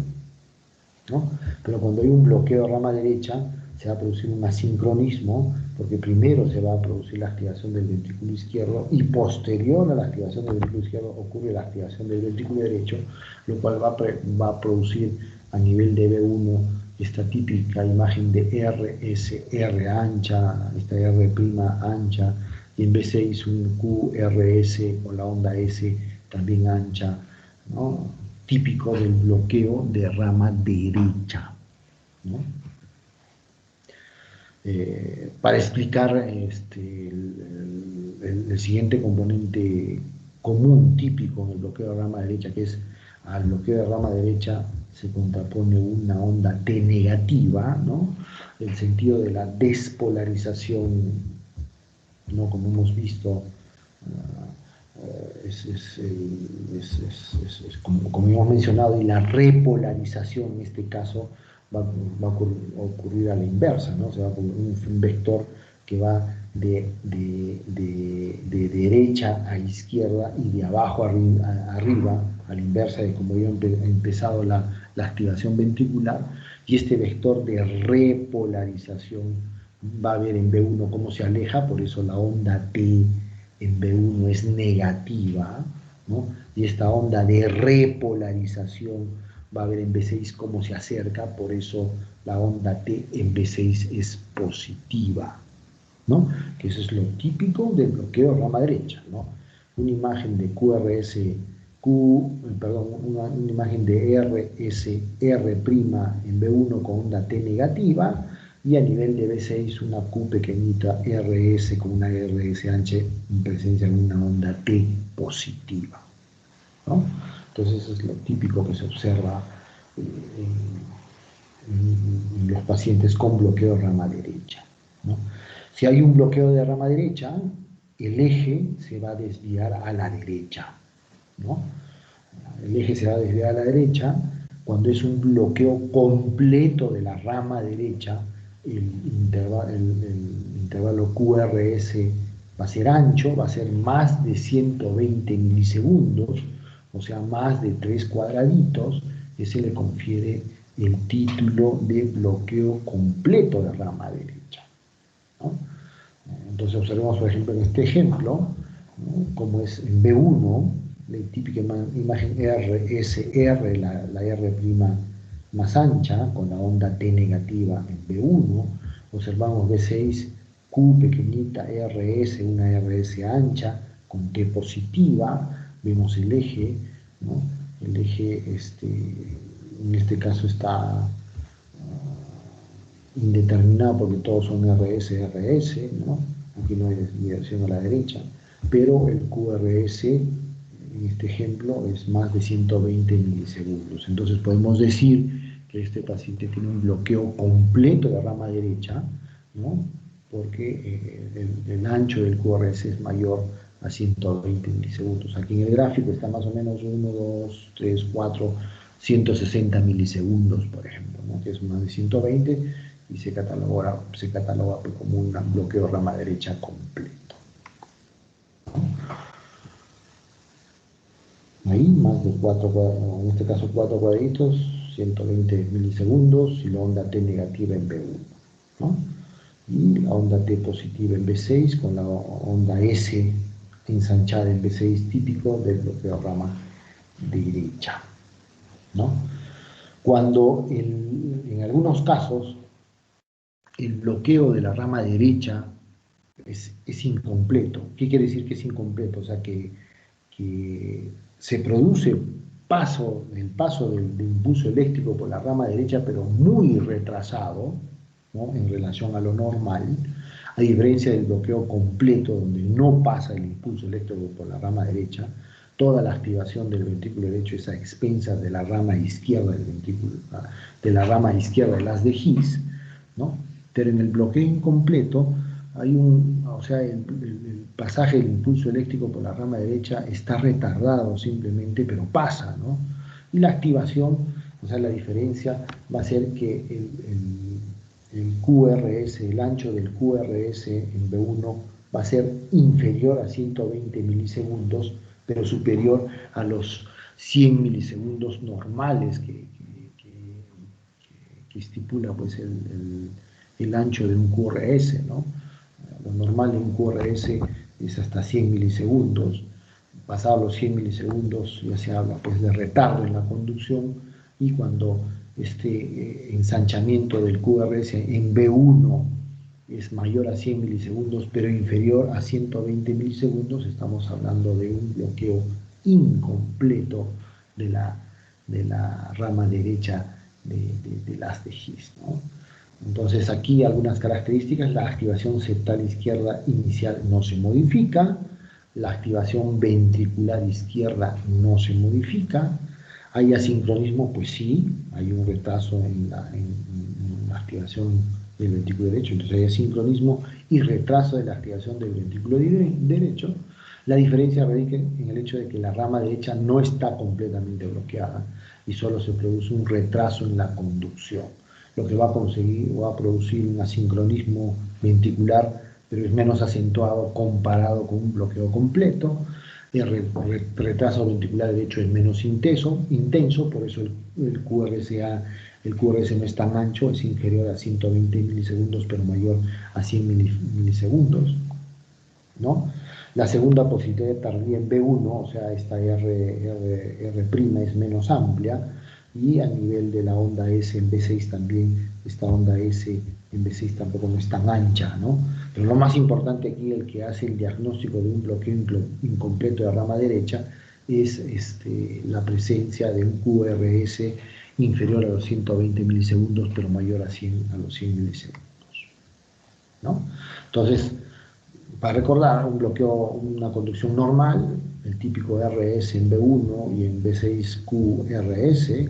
¿no? Pero cuando hay un bloqueo de rama derecha se va a producir un asincronismo, porque primero se va a producir la activación del ventrículo izquierdo y posterior a la activación del ventrículo izquierdo ocurre la activación del ventrículo derecho, lo cual va a producir a nivel de B1 esta típica imagen de RSR ancha, esta R' ancha, y en B6 un QRS con la onda S también ancha, ¿no?, típico del bloqueo de rama derecha, ¿no? Para explicar el siguiente componente común, típico en el bloqueo de rama derecha, que es al bloqueo de rama derecha se contrapone una onda T negativa, ¿no? El sentido de la despolarización, ¿no?, como hemos visto, como hemos mencionado, y la repolarización en este caso va a ocurrir a la inversa, ¿no? O sea, un vector que va de derecha a izquierda y de abajo a arriba, a la inversa de como había empezado la activación ventricular, y este vector de repolarización va a ver en B1 cómo se aleja, por eso la onda T en B1 es negativa, ¿no? Y esta onda de repolarización va a ver en B6 cómo se acerca, por eso la onda T en B6 es positiva, ¿no? Que eso es lo típico del bloqueo de rama derecha, ¿no? Una imagen de QRS una imagen de R en B1 con onda T negativa, y a nivel de B6 una Q pequeñita RS con una RS ancha en presencia de una onda T positiva, ¿no? Entonces eso es lo típico que se observa en los pacientes con bloqueo de rama derecha, ¿no? Si hay un bloqueo de rama derecha, el eje se va a desviar a la derecha, ¿no? El eje se va a desviar a la derecha. Cuando es un bloqueo completo de la rama derecha, el intervalo QRS va a ser ancho, va a ser más de 120 milisegundos, o sea, más de 3 cuadraditos. Ese le confiere el título de bloqueo completo de rama derecha, ¿no? Entonces observemos, por ejemplo, en este ejemplo, ¿no?, como es en B1, la típica imagen RSR, la R' más ancha, con la onda T negativa en B1. Observamos B6, Q pequeñita, RS, una RS ancha, con T positiva. Vemos el eje, ¿no? El eje, en este caso está indeterminado porque todos son RS, ¿no? Aquí no hay desviación a la derecha, pero el QRS en este ejemplo es más de 120 milisegundos. Entonces podemos decir que este paciente tiene un bloqueo completo de rama derecha, ¿no?, porque el ancho del QRS es mayor a 120 milisegundos. Aquí en el gráfico está más o menos 1, 2, 3, 4, 160 milisegundos, por ejemplo, ¿no?, que es más de 120, y se cataloga como un bloqueo de rama derecha completo. Ahí, más de 4, en este caso 4 cuadraditos, 120 milisegundos, y la onda T negativa en B1, ¿no? Y la onda T positiva en B6, con la onda S ensanchada en B6, típico del bloqueo de rama derecha, ¿no? Cuando en algunos casos el bloqueo de la rama derecha es incompleto. ¿Qué quiere decir que es incompleto? O sea, que se produce el paso del impulso eléctrico por la rama derecha, pero muy retrasado, ¿no?, en relación a lo normal, a diferencia del bloqueo completo, donde no pasa el impulso eléctrico por la rama derecha. Toda la activación del ventrículo derecho es a expensas de la rama izquierda del ventrículo, de la rama izquierda del haz de His, ¿no? Pero en el bloqueo incompleto hay el pasaje del impulso eléctrico por la rama derecha está retardado simplemente, pero pasa, ¿no? Y la activación, o sea, la diferencia va a ser que el QRS, el ancho del QRS en B1 va a ser inferior a 120 milisegundos, pero superior a los 100 milisegundos normales que estipula, pues, el ancho de un QRS, ¿no? Lo normal de un QRS es hasta 100 milisegundos. Pasados los 100 milisegundos ya se habla, pues, de retardo en la conducción, y cuando este ensanchamiento del QRS en B1 es mayor a 100 milisegundos pero inferior a 120 milisegundos, estamos hablando de un bloqueo incompleto de la rama derecha del haz de His, ¿no? Entonces aquí algunas características: la activación septal izquierda inicial no se modifica, la activación ventricular izquierda no se modifica. ¿Hay asincronismo? Pues sí, hay un retraso en la activación del ventrículo derecho, entonces hay asincronismo y retraso de la activación del ventrículo derecho. La diferencia radica en el hecho de que la rama derecha no está completamente bloqueada y solo se produce un retraso en la conducción, lo que va a producir un asincronismo ventricular, pero es menos acentuado comparado con un bloqueo completo. El retraso ventricular derecho es menos intenso, por eso el QRS no es tan ancho, es inferior a 120 milisegundos, pero mayor a 100 milisegundos, ¿no? La segunda posibilidad tardía en B1, o sea, esta R' es menos amplia, y a nivel de la onda S en B6 también, esta onda S en B6 tampoco no es tan ancha, ¿no? Pero lo más importante aquí, el que hace el diagnóstico de un bloqueo incompleto de rama derecha, es la presencia de un QRS inferior a los 120 milisegundos, pero mayor a los 100 milisegundos, ¿no? Entonces, para recordar, un bloqueo, una conducción normal, el típico RS en B1 y en B6 QRS,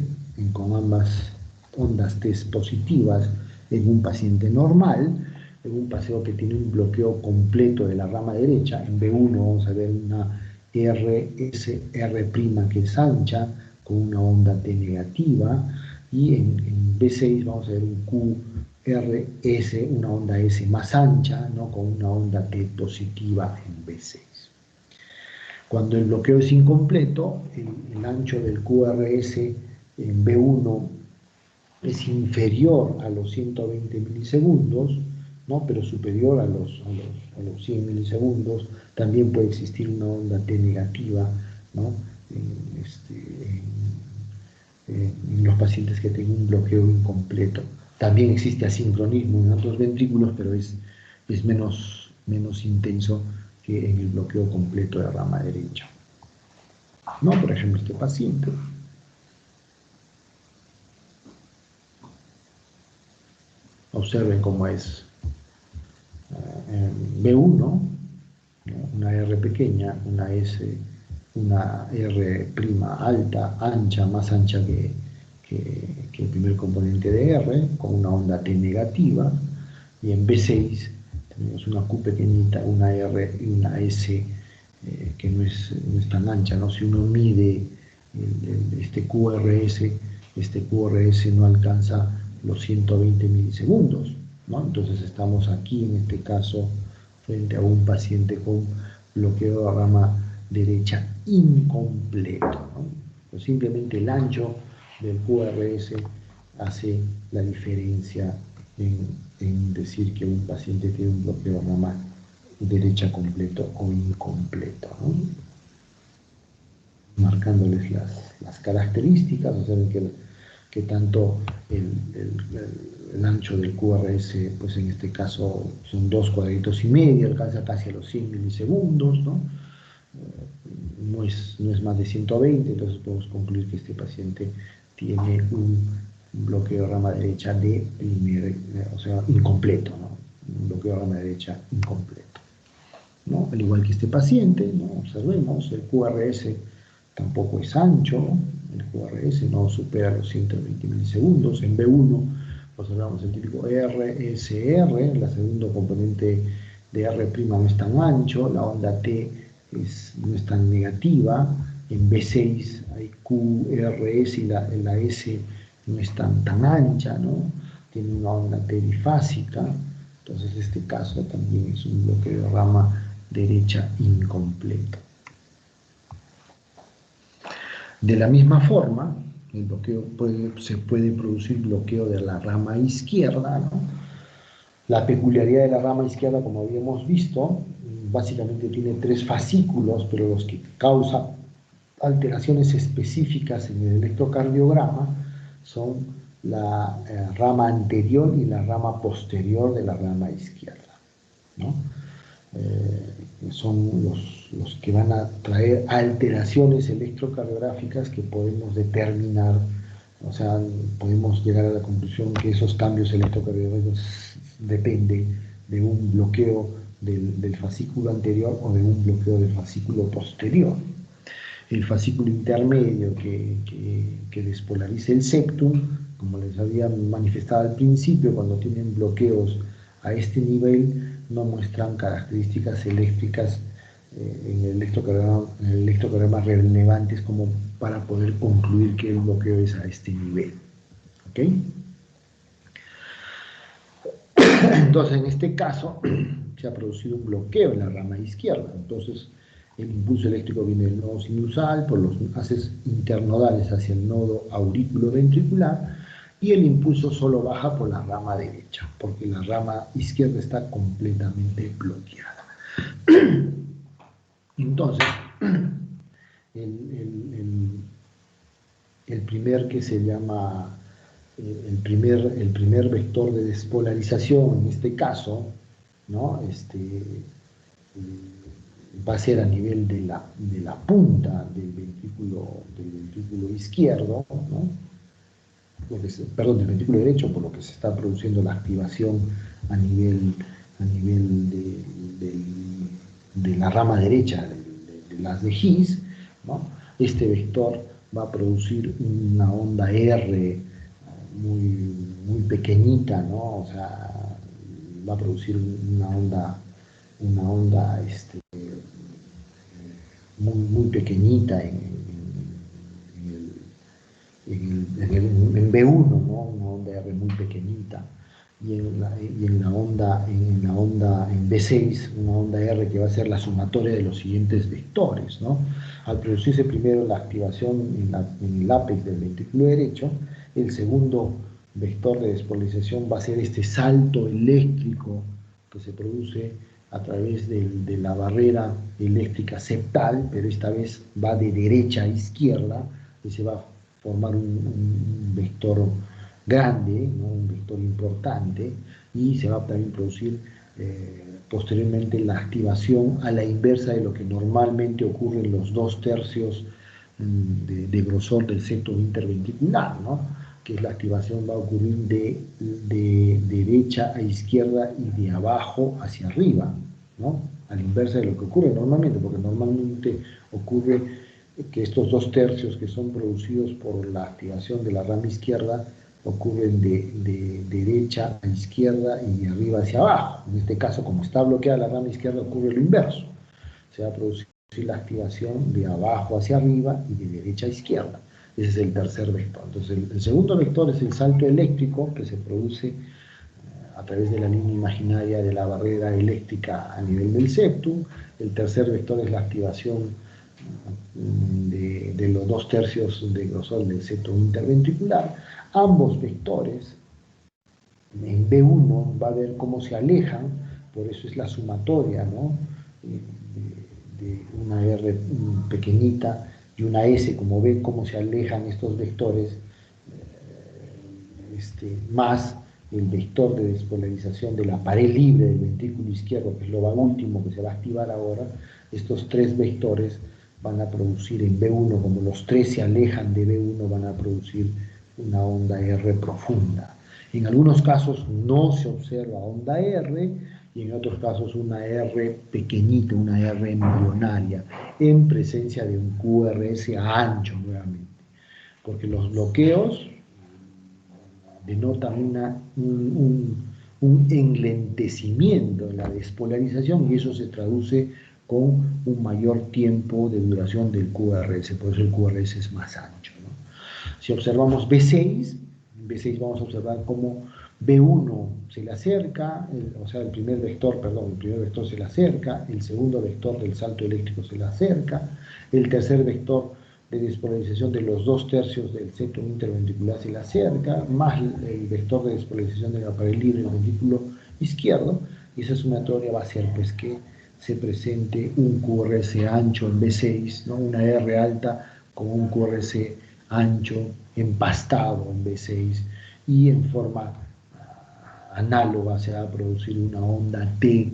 con ambas ondas T positivas en un paciente normal, en un paciente que tiene un bloqueo completo de la rama derecha. En B1 vamos a ver una RSR' que es ancha, con una onda T negativa, y en B6 vamos a ver un QRS, una onda S más ancha, ¿no?, con una onda T positiva en B6. Cuando el bloqueo es incompleto, el ancho del QRS en B1 es inferior a los 120 milisegundos, ¿no?, pero superior a los 100 milisegundos. También puede existir una onda T negativa, ¿no?, en los pacientes que tienen un bloqueo incompleto. También existe asincronismo en otros ventrículos, pero es menos intenso que en el bloqueo completo de la rama derecha, ¿no? Por ejemplo, este paciente. Observen cómo es B1, ¿no?, una R pequeña, una S, una R' alta, ancha, más ancha que el primer componente de R, con una onda T negativa, y en B6 tenemos una Q pequeñita, una R y una S que no es tan ancha, ¿no? Si uno mide este QRS no alcanza los 120 milisegundos, ¿no? Entonces estamos aquí en este caso frente a un paciente con bloqueo de rama derecha incompleto, ¿no? Pues simplemente el ancho del QRS hace la diferencia en decir que un paciente tiene un bloqueo de rama derecha completo o incompleto, ¿no? Marcándoles las características, o sea, que tanto el ancho del QRS, pues en este caso son 2,5 cuadrados, alcanza casi a los 100 milisegundos, ¿no? No es más de 120, entonces podemos concluir que este paciente tiene un bloqueo de rama derecha o sea, incompleto, ¿no? Un bloqueo de rama derecha incompleto, ¿no? Al igual que este paciente, ¿no? Observemos, el QRS tampoco es ancho, ¿no? El QRS no supera los 120 milisegundos. En B1 observamos el típico RSR, el segundo componente de R' no es tan ancho, la onda T no es tan negativa. En B6 hay QRS y la S no es tan ancha, ¿no? Tiene una onda T bifásica. Entonces este caso también es un bloqueo de rama derecha incompleto. De la misma forma, se puede producir bloqueo de la rama izquierda, ¿no? La peculiaridad de la rama izquierda, como habíamos visto, básicamente tiene 3 fascículos, pero los que causan alteraciones específicas en el electrocardiograma son la rama anterior y la rama posterior de la rama izquierda, ¿no? Son los que van a traer alteraciones electrocardiográficas que podemos determinar, o sea, podemos llegar a la conclusión que esos cambios electrocardiográficos dependen de un bloqueo del fascículo anterior o de un bloqueo del fascículo posterior. El fascículo intermedio que despolariza el septum, como les había manifestado al principio, cuando tienen bloqueos a este nivel, no muestran características eléctricas en el electrocardiograma relevantes como para poder concluir que el bloqueo es a este nivel. ¿Ok? Entonces, en este caso, se ha producido un bloqueo en la rama izquierda. Entonces, el impulso eléctrico viene del nodo sinusal por los haces internodales hacia el nodo auriculoventricular, y el impulso solo baja por la rama derecha, porque la rama izquierda está completamente bloqueada. Entonces, el primer que se llama, el primer vector de despolarización, en este caso, ¿no? va a ser a nivel de la punta del ventrículo izquierdo, ¿no? Perdón, del ventrículo derecho, por lo que se está produciendo la activación a nivel de la rama derecha del haz de His, ¿no? Este vector va a producir una onda R muy, muy pequeñita, ¿no? O sea, va a producir una onda muy, muy pequeñita en B1, ¿no? Una onda R muy pequeñita, y en la onda en B6, una onda R que va a ser la sumatoria de los siguientes vectores, ¿no? Al producirse primero la activación en el ápex del ventrículo derecho, el segundo vector de despolarización va a ser este salto eléctrico que se produce a través de la barrera eléctrica septal, pero esta vez va de derecha a izquierda, y se va a formar un vector grande, ¿no? Un vector importante, y se va a también producir posteriormente la activación a la inversa de lo que normalmente ocurre en los 2/3 de grosor del septum interventricular, ¿no? Que es la activación va a ocurrir de derecha a izquierda y de abajo hacia arriba, ¿no? A la inversa de lo que ocurre normalmente, porque normalmente ocurre que estos 2/3 que son producidos por la activación de la rama izquierda ocurren de derecha a izquierda y de arriba hacia abajo. En este caso, como está bloqueada la rama izquierda, ocurre lo inverso. Se va a producir la activación de abajo hacia arriba y de derecha a izquierda. Ese es el tercer vector. Entonces, el segundo vector es el salto eléctrico que se produce a través de la línea imaginaria de la barrera eléctrica a nivel del septum. El tercer vector es la activación de los 2/3 de grosor del septum interventricular. Ambos vectores en B1 va a ver cómo se alejan, por eso es la sumatoria, ¿no? De una R pequeñita y una S, como ven cómo se alejan estos vectores, más el vector de despolarización de la pared libre del ventrículo izquierdo, que es lo último que se va a activar ahora. Estos tres vectores van a producir en B1, como los tres se alejan de B1, van a producir una onda R profunda. En algunos casos no se observa onda R, y en otros casos una R pequeñita, una R embrionaria, en presencia de un QRS ancho nuevamente, porque los bloqueos denotan un enlentecimiento en la despolarización, y eso se traduce con un mayor tiempo de duración del QRS, por eso el QRS es más ancho, ¿no? Si observamos B6 vamos a observar cómo B1 se le acerca, el primer vector se le acerca, el segundo vector del salto eléctrico se le acerca, el tercer vector de despolarización de los 2/3 del septum interventricular se le acerca, más el vector de despolarización de la pared libre del ventrículo izquierdo, y esa sumatoria va a hacer pues que se presente un QRS ancho en B6, ¿no? Una R alta con un QRS ancho empastado en B6, y en forma análoga se va a producir una onda T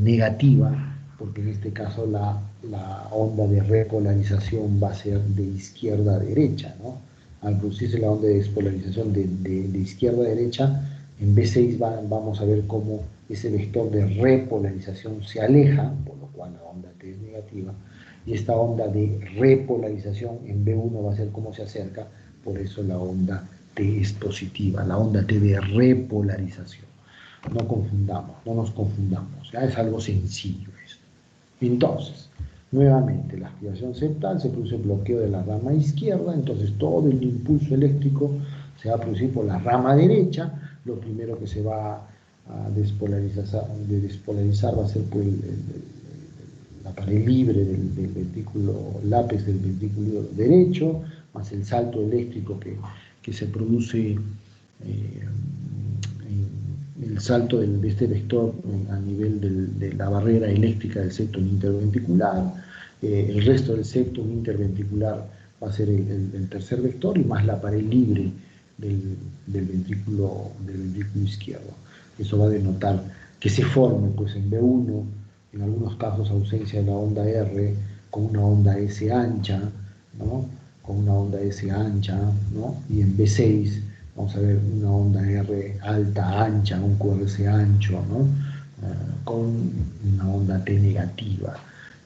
negativa, porque en este caso la onda de repolarización va a ser de izquierda a derecha, ¿no? Al producirse la onda de despolarización de izquierda a derecha, en B6 vamos a ver cómo ese vector de repolarización se aleja, por lo cual la onda T es negativa, y esta onda de repolarización en B1 va a ser cómo se acerca, por eso la onda T es positiva, la onda T de repolarización. No nos confundamos, ¿ya? Es algo sencillo esto. Entonces, nuevamente, la activación septal se produce bloqueo de la rama izquierda, entonces todo el impulso eléctrico se va a producir por la rama derecha. Lo primero que se va a despolarizar va a ser por la pared libre del ventrículo, el ápex del ventrículo derecho, más el salto eléctrico que se produce, el salto de este vector a nivel de la barrera eléctrica del septum interventricular. El resto del septum interventricular va a ser el tercer vector, y más la pared libre del ventrículo izquierdo. Eso va a denotar que se forme pues en B1 en algunos casos ausencia de la onda R con una onda S ancha, ¿no? Con una onda S ancha, ¿no? Y en B6 vamos a ver una onda R alta, ancha, un QRS ancho, ¿no? Con una onda T negativa,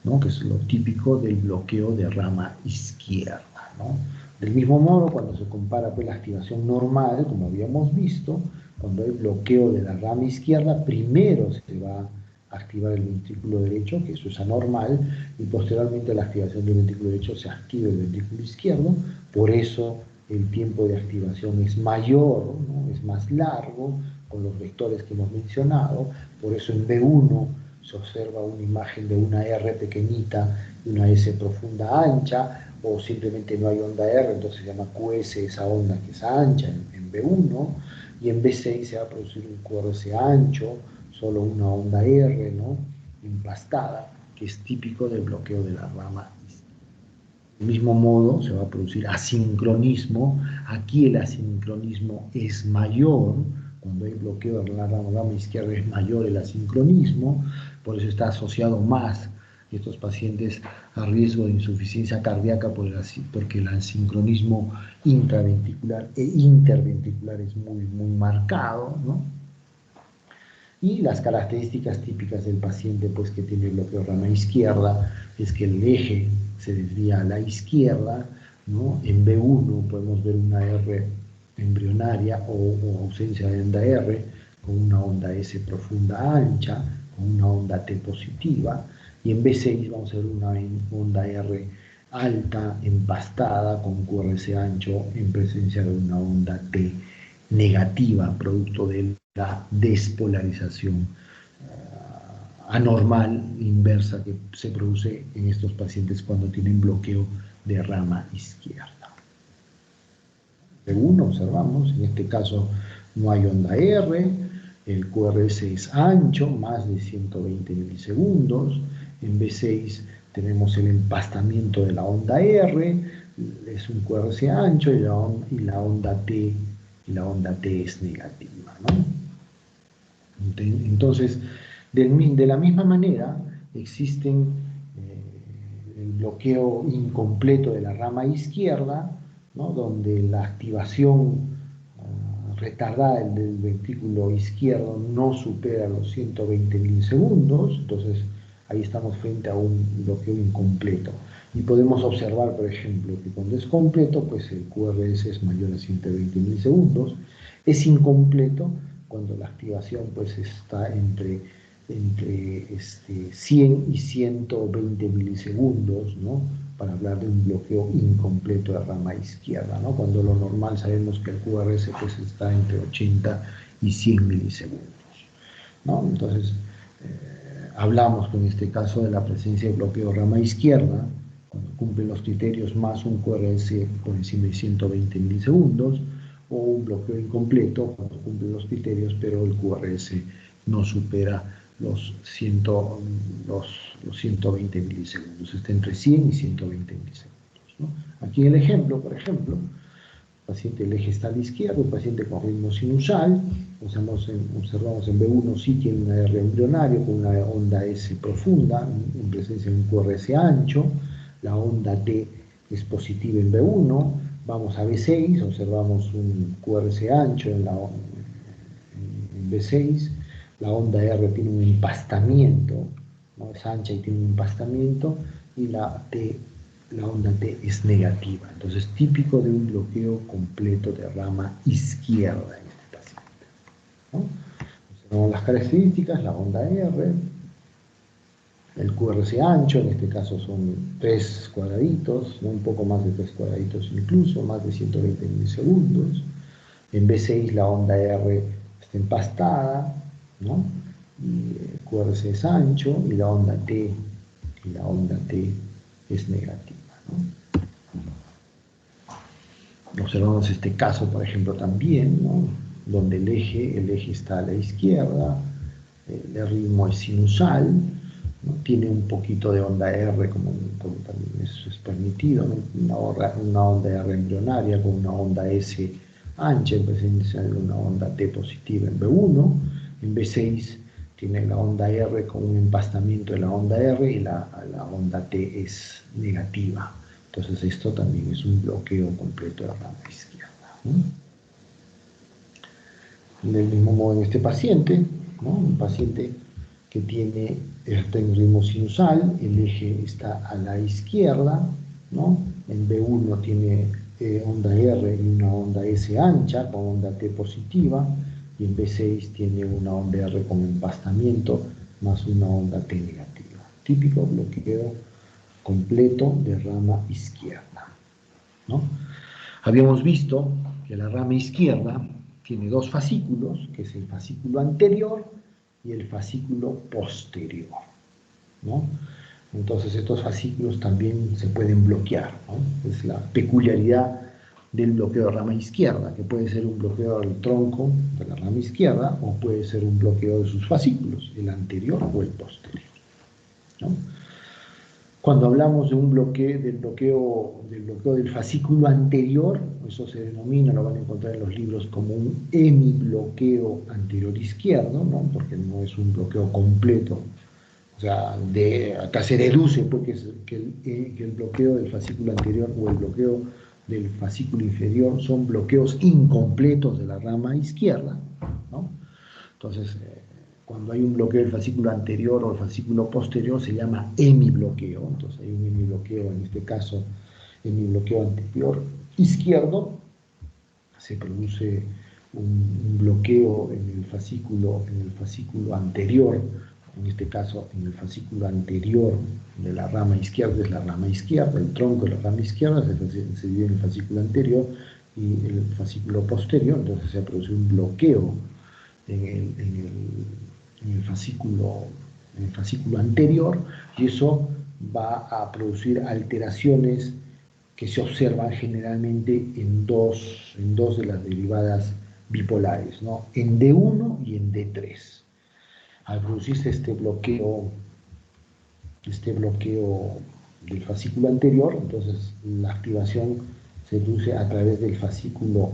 ¿no? Que es lo típico del bloqueo de rama izquierda, ¿no? Del mismo modo, cuando se compara pues, la activación normal, como habíamos visto, cuando hay bloqueo de la rama izquierda, primero se va a activar el ventrículo derecho, que eso es anormal, y posteriormente a la activación del ventrículo derecho se activa el ventrículo izquierdo, por eso el tiempo de activación es mayor, ¿no? Es más largo, con los vectores que hemos mencionado, por eso en B1 se observa una imagen de una R pequeñita y una S profunda ancha, o simplemente no hay onda R, entonces se llama QS esa onda que es ancha en B1, y en B6 se va a producir un QRS ancho, solo una onda R, ¿no? Empastada, que es típico del bloqueo de la rama. Del mismo modo se va a producir asincronismo, aquí el asincronismo es mayor, cuando hay bloqueo de la rama izquierda es mayor el asincronismo, por eso está asociado más estos pacientes a riesgo de insuficiencia cardíaca porque el asincronismo intraventricular e interventricular es muy, muy marcado, ¿no? Y las características típicas del paciente pues, que tiene bloqueo de rama izquierda es que el eje se desvía a la izquierda, ¿no? En B1 podemos ver una R embrionaria o ausencia de onda R con una onda S profunda ancha, con una onda T positiva, y en B6 vamos a ver una onda R alta, empastada, con QRS ancho en presencia de una onda T negativa, producto de la despolarización anormal inversa que se produce en estos pacientes cuando tienen bloqueo de rama izquierda. Según observamos, en este caso no hay onda R, el QRS es ancho, más de 120 milisegundos, en B6 tenemos el empastamiento de la onda R, es un QRS ancho y la onda T es negativa, ¿no? Entonces, de la misma manera, existen el bloqueo incompleto de la rama izquierda, ¿no? Donde la activación retardada del ventrículo izquierdo no supera los 120 milisegundos, entonces ahí estamos frente a un bloqueo incompleto. Y podemos observar, por ejemplo, que cuando es completo, pues el QRS es mayor a 120 milisegundos, es incompleto cuando la activación pues está entre 100 y 120 milisegundos, ¿no? Para hablar de un bloqueo incompleto de rama izquierda, ¿no? Cuando lo normal sabemos que el QRS pues está entre 80 y 100 milisegundos, ¿no? Entonces, hablamos en este caso de la presencia de bloqueo de rama izquierda, cuando cumplen los criterios más un QRS por encima de 120 milisegundos, o un bloqueo incompleto cuando cumple los criterios, pero el QRS no supera los 120 milisegundos, está entre 100 y 120 milisegundos, ¿no? Aquí en el ejemplo, por ejemplo, el paciente, el eje está a la izquierda, un paciente con ritmo sinusal, observamos en B1 sí tiene una R embrionaria con una onda S profunda, en presencia de un QRS ancho, la onda T es positiva en B1, vamos a B6, observamos un QRS ancho en B6, la onda R tiene un empastamiento, ¿no? Es ancha y tiene un empastamiento, y la onda T es negativa. Entonces, típico de un bloqueo completo de rama izquierda en este paciente, ¿no? Observamos las características, la onda R, el QRS ancho, en este caso son 3 cuadraditos, ¿no? Un poco más de 3 cuadraditos incluso, más de 120 milisegundos. En B6 la onda R está empastada, ¿no? Y el QRS es ancho y la onda T es negativa, ¿no? Observamos este caso, por ejemplo, también, ¿no? Donde el eje está a la izquierda, el ritmo es sinusal, ¿no? Tiene un poquito de onda R, como también eso es permitido, ¿no? Una onda R embrionaria con una onda S ancha en presencia de una onda T positiva en B1, en B6 tiene la onda R con un empastamiento de la onda R y la onda T es negativa. Entonces esto también es un bloqueo completo de la rama izquierda, ¿no? Del mismo modo en este paciente, ¿no? Un paciente que tiene el ritmo sinusal, el eje está a la izquierda, ¿no? En B1 tiene onda R y una onda S ancha con onda T positiva, y en B6 tiene una onda R con empastamiento más una onda T negativa. Típico bloqueo completo de rama izquierda, ¿no? Habíamos visto que la rama izquierda tiene dos fascículos, que es el fascículo anterior y el fascículo posterior, ¿no? Entonces estos fascículos también se pueden bloquear, ¿no? Es la peculiaridad del bloqueo de rama izquierda, que puede ser un bloqueo del tronco de la rama izquierda o puede ser un bloqueo de sus fascículos, el anterior o el posterior, ¿no? Cuando hablamos de un bloqueo, del bloqueo del fascículo anterior, eso se denomina, lo van a encontrar en los libros, como un hemibloqueo anterior izquierdo, ¿no? Porque no es un bloqueo completo. O sea, acá se deduce pues, que el bloqueo del fascículo anterior o el bloqueo del fascículo inferior son bloqueos incompletos de la rama izquierda, ¿no? Entonces, cuando hay un bloqueo del fascículo anterior o el fascículo posterior se llama hemibloqueo. Entonces hay un hemibloqueo, en este caso hemibloqueo anterior izquierdo, se produce un bloqueo en el fascículo anterior, en este caso en el fascículo anterior de la rama izquierda, es la rama izquierda, el tronco de la rama izquierda se divide en el fascículo anterior y el fascículo posterior, entonces se produce un bloqueo en el fascículo anterior, y eso va a producir alteraciones que se observan generalmente en dos de las derivadas bipolares, ¿no? En D1 y en D3. Al producirse este bloqueo del fascículo anterior, entonces la activación se produce a través del fascículo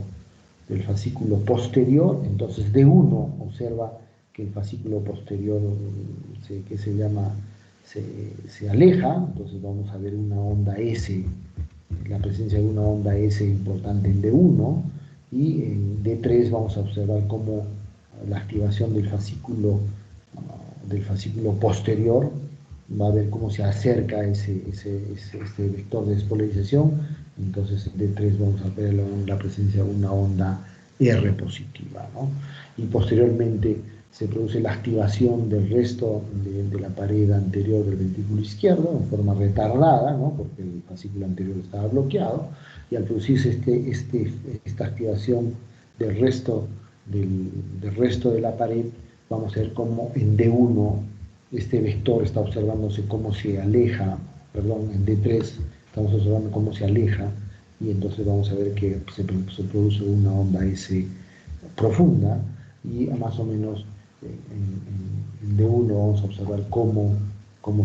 posterior. Entonces D1 observa que el fascículo posterior se aleja, entonces vamos a ver una onda S, la presencia de una onda S importante en D1, y en D3 vamos a observar cómo la activación del fascículo posterior va a ver cómo se acerca este vector de despolarización. Entonces en D3 vamos a ver la presencia de una onda R positiva, ¿no? Y posteriormente se produce la activación del resto de la pared anterior del ventrículo izquierdo en forma retardada, ¿no? Porque el fascículo anterior estaba bloqueado, y al producirse esta activación del resto de la pared, vamos a ver cómo en D1 este vector está observándose cómo se aleja, perdón, en D3 estamos observando cómo se aleja, y entonces vamos a ver que se produce una onda S profunda, y más o menos en D1 vamos a observar cómo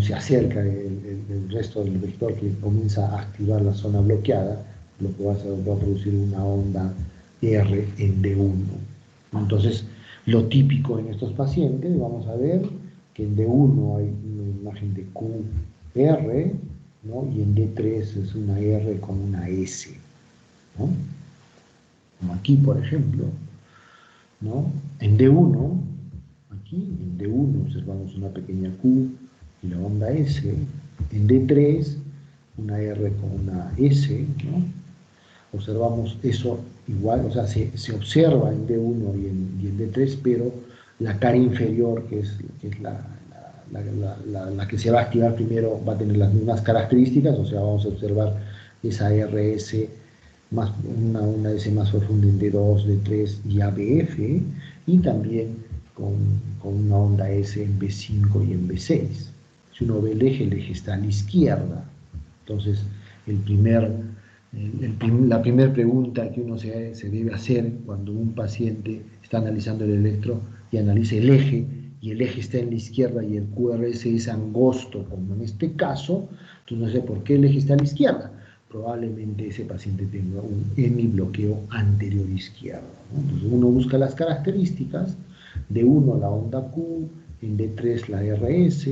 se acerca el resto del vector que comienza a activar la zona bloqueada, lo que va a producir una onda R en D1. Entonces, lo típico en estos pacientes, vamos a ver que en D1 hay una imagen de QR, ¿no? Y en D3 es una R con una S, ¿no? Como aquí, por ejemplo, ¿no? En D1, aquí, en D1 observamos una pequeña Q y la onda S. En D3, una R con una S, ¿no? Observamos eso igual, o sea, se observa en D1 y en D3, pero la cara inferior, que es la que se va a activar primero, va a tener las mismas características, o sea, vamos a observar esa RS, una S más profunda en D2, D3 y ABF, y también con una onda S en B5 y en B6. Si uno ve el eje está a la izquierda. Entonces, la primera pregunta que uno se debe hacer cuando un paciente está analizando el electro y analiza el eje, y el eje está en la izquierda y el QRS es angosto, como en este caso, entonces no sé por qué el eje está a la izquierda. Probablemente ese paciente tenga un hemibloqueo anterior izquierdo, ¿no? Entonces uno busca las características de la onda Q, en D3 la RS,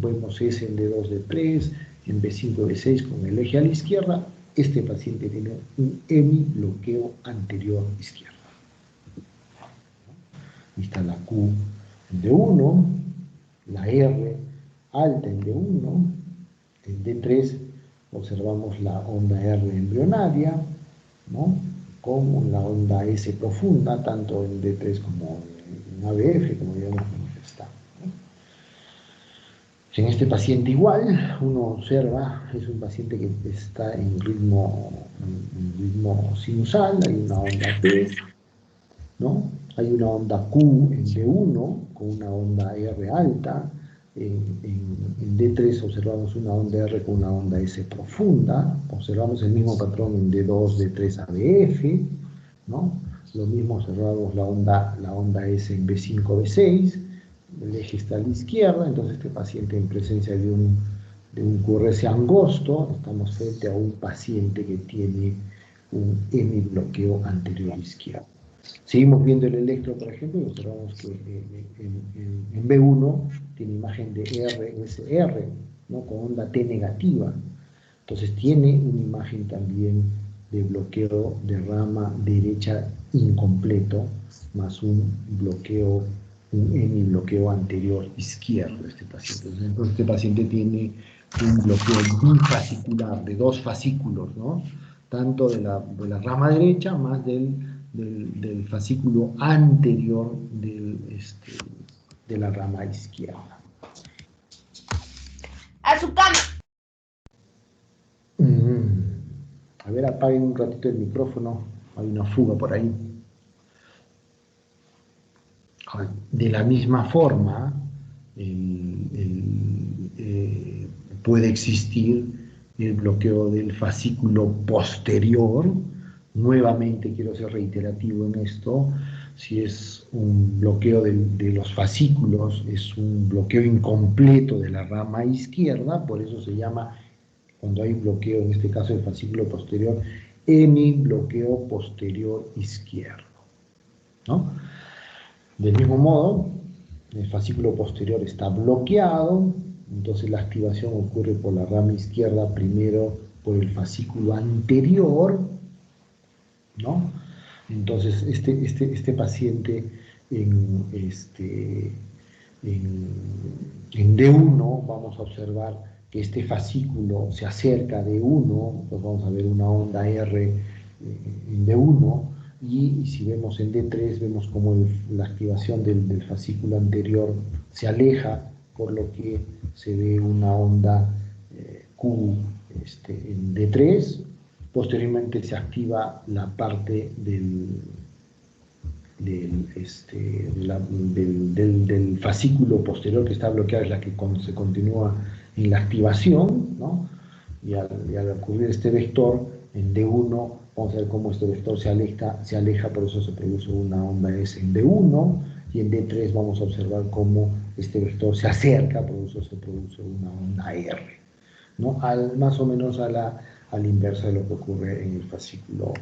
vemos S en D2, D3, en B5, B6 con el eje a la izquierda. Este paciente tiene un hemibloqueo anterior izquierdo. Ahí está la Q en D1, la R alta en D1, en D3 observamos la onda R embrionaria, ¿no? Con la onda S profunda, tanto en D3 como en ABF, como ya hemos manifestado, ¿no? En este paciente igual, uno observa, es un paciente que está en ritmo sinusal, hay una onda P, ¿no? Hay una onda Q en D1 con una onda R alta, en D3 observamos una onda R con una onda S profunda, observamos el mismo patrón en D2, D3 ABF, ¿no? Lo mismo observamos la onda S en B5, B6, el eje está a la izquierda, entonces este paciente en presencia de un QRS angosto, estamos frente a un paciente que tiene un hemibloqueo anterior izquierdo. Seguimos viendo el electro, por ejemplo, y observamos que en B1 tiene imagen de RSR, ¿no? Con onda T negativa. Entonces tiene una imagen también de bloqueo de rama derecha incompleto, más un hemibloqueo anterior izquierdo este paciente. Entonces este paciente tiene un bloqueo bifascicular de dos fascículos, ¿no? Tanto de la rama derecha más del fascículo anterior de la rama izquierda. A su cama. A ver, apaguen un ratito el micrófono. Hay una fuga por ahí. De la misma forma, puede existir el bloqueo del fascículo posterior. Nuevamente quiero ser reiterativo en esto. Si es un bloqueo de los fascículos, es un bloqueo incompleto de la rama izquierda, por eso se llama, cuando hay bloqueo, en este caso el fascículo posterior, hemibloqueo posterior izquierdo, ¿no? Del mismo modo, el fascículo posterior está bloqueado, entonces la activación ocurre por la rama izquierda, primero por el fascículo anterior, ¿no? Entonces, este paciente en D1 vamos a observar que este fascículo se acerca a D1, pues vamos a ver una onda R en D1, y si vemos en D3 vemos como la activación del fascículo anterior se aleja, por lo que se ve una onda Q en D3. Posteriormente se activa la parte del fascículo posterior que está bloqueado, es la que se continúa en la activación, ¿no? Y al ocurrir este vector en D1, vamos a ver cómo este vector se aleja, por eso se produce una onda S en D1, y en D3 vamos a observar cómo este vector se acerca, por eso se produce una onda R, ¿no? Más o menos a la inversa de lo que ocurre en el fascículo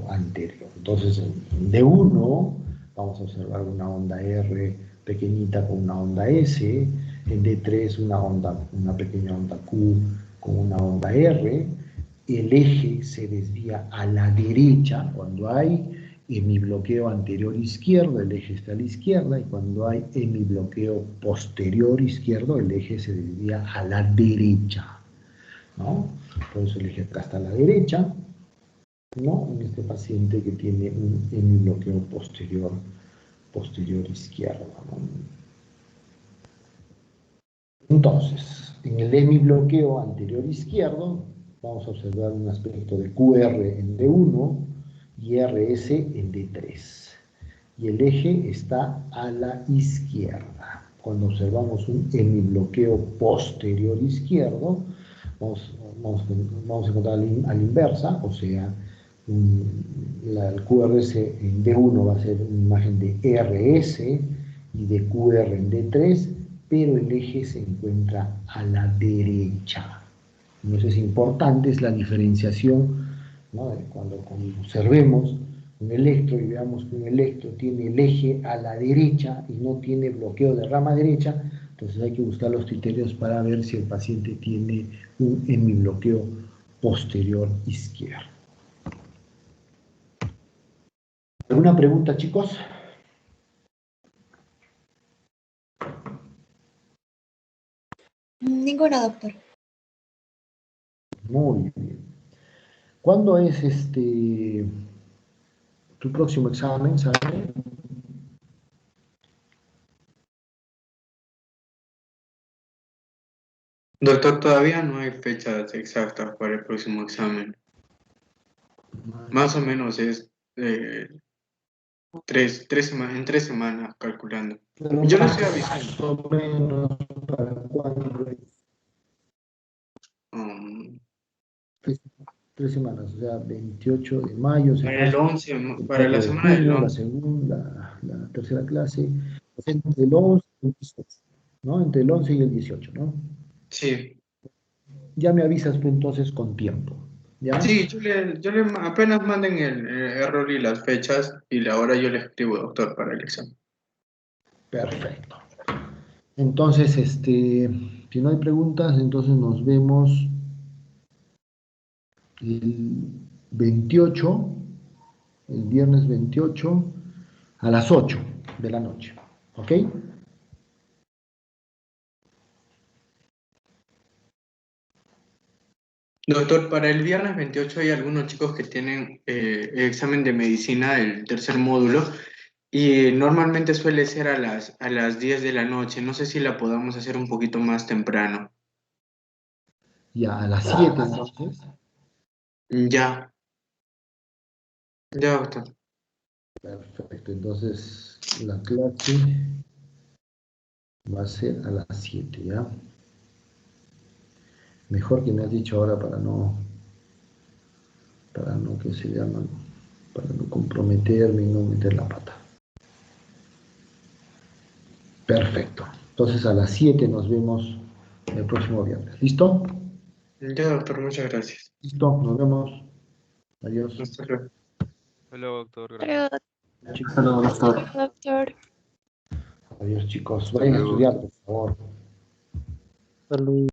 anterior. Entonces, en D1 vamos a observar una onda R pequeñita con una onda S, en D3 una pequeña onda Q con una onda R, el eje se desvía a la derecha cuando hay hemibloqueo anterior izquierdo, el eje está a la izquierda, y cuando hay hemibloqueo posterior izquierdo, el eje se desvía a la derecha, ¿no? Por eso el eje acá está a la derecha, ¿no? En este paciente que tiene un hemibloqueo posterior izquierdo, ¿no? Entonces, en el hemibloqueo anterior izquierdo vamos a observar un aspecto de QR en D1 y RS en D3. Y el eje está a la izquierda. Cuando observamos un hemibloqueo posterior izquierdo, vamos a encontrar a la inversa, o sea, el QRS en D1 va a ser una imagen de RS y de QR en D3, pero el eje se encuentra a la derecha. Entonces es importante, es la diferenciación, ¿no? Cuando observemos un electro y veamos que un electro tiene el eje a la derecha y no tiene bloqueo de rama derecha, entonces hay que buscar los criterios para ver si el paciente tiene un hemibloqueo posterior izquierdo. ¿Alguna pregunta, chicos? Ninguna, doctor. Muy bien. ¿Cuándo es tu próximo examen, sabe? Doctor, todavía no hay fechas exactas para el próximo examen. Más o menos es en 3 semanas calculando. Pero Yo le más estoy avisando. o menos para cuándo es. um, 3 semanas, o sea, 28 de mayo, para el 11, el para la 4 de semana del junio, la 11. segunda, la tercera clase, o sea, entre el 11 y el 18, ¿no? Entre el 11 y el 18, ¿no? Sí, Ya me avisas tú entonces con tiempo, ¿ya? sí, yo le apenas manden el error y las fechas y ahora yo le escribo, doctor, para el examen. Perfecto. Entonces, si no hay preguntas, entonces nos vemos el 28, el viernes 28, a las 8 de la noche, ¿ok? Doctor, para el viernes 28 hay algunos chicos que tienen el examen de medicina del tercer módulo y normalmente suele ser a las 10 de la noche. No sé si la podamos hacer un poquito más temprano. Ya a las 7 entonces. Ya, ya, doctor. Perfecto, entonces la clase va a ser a las 7, ¿ya? Mejor que me has dicho ahora para no que se llama, para no comprometerme y no meter la pata. Perfecto. Entonces a las 7 nos vemos el próximo viernes. ¿Listo? Ya, doctor, muchas gracias. Listo, nos vemos. Adiós. Hasta luego. Hola, doctor, gracias. Pero, Chicos, doctor. adiós, chicos. Hasta Vayan a luego. estudiar, por favor. Salud.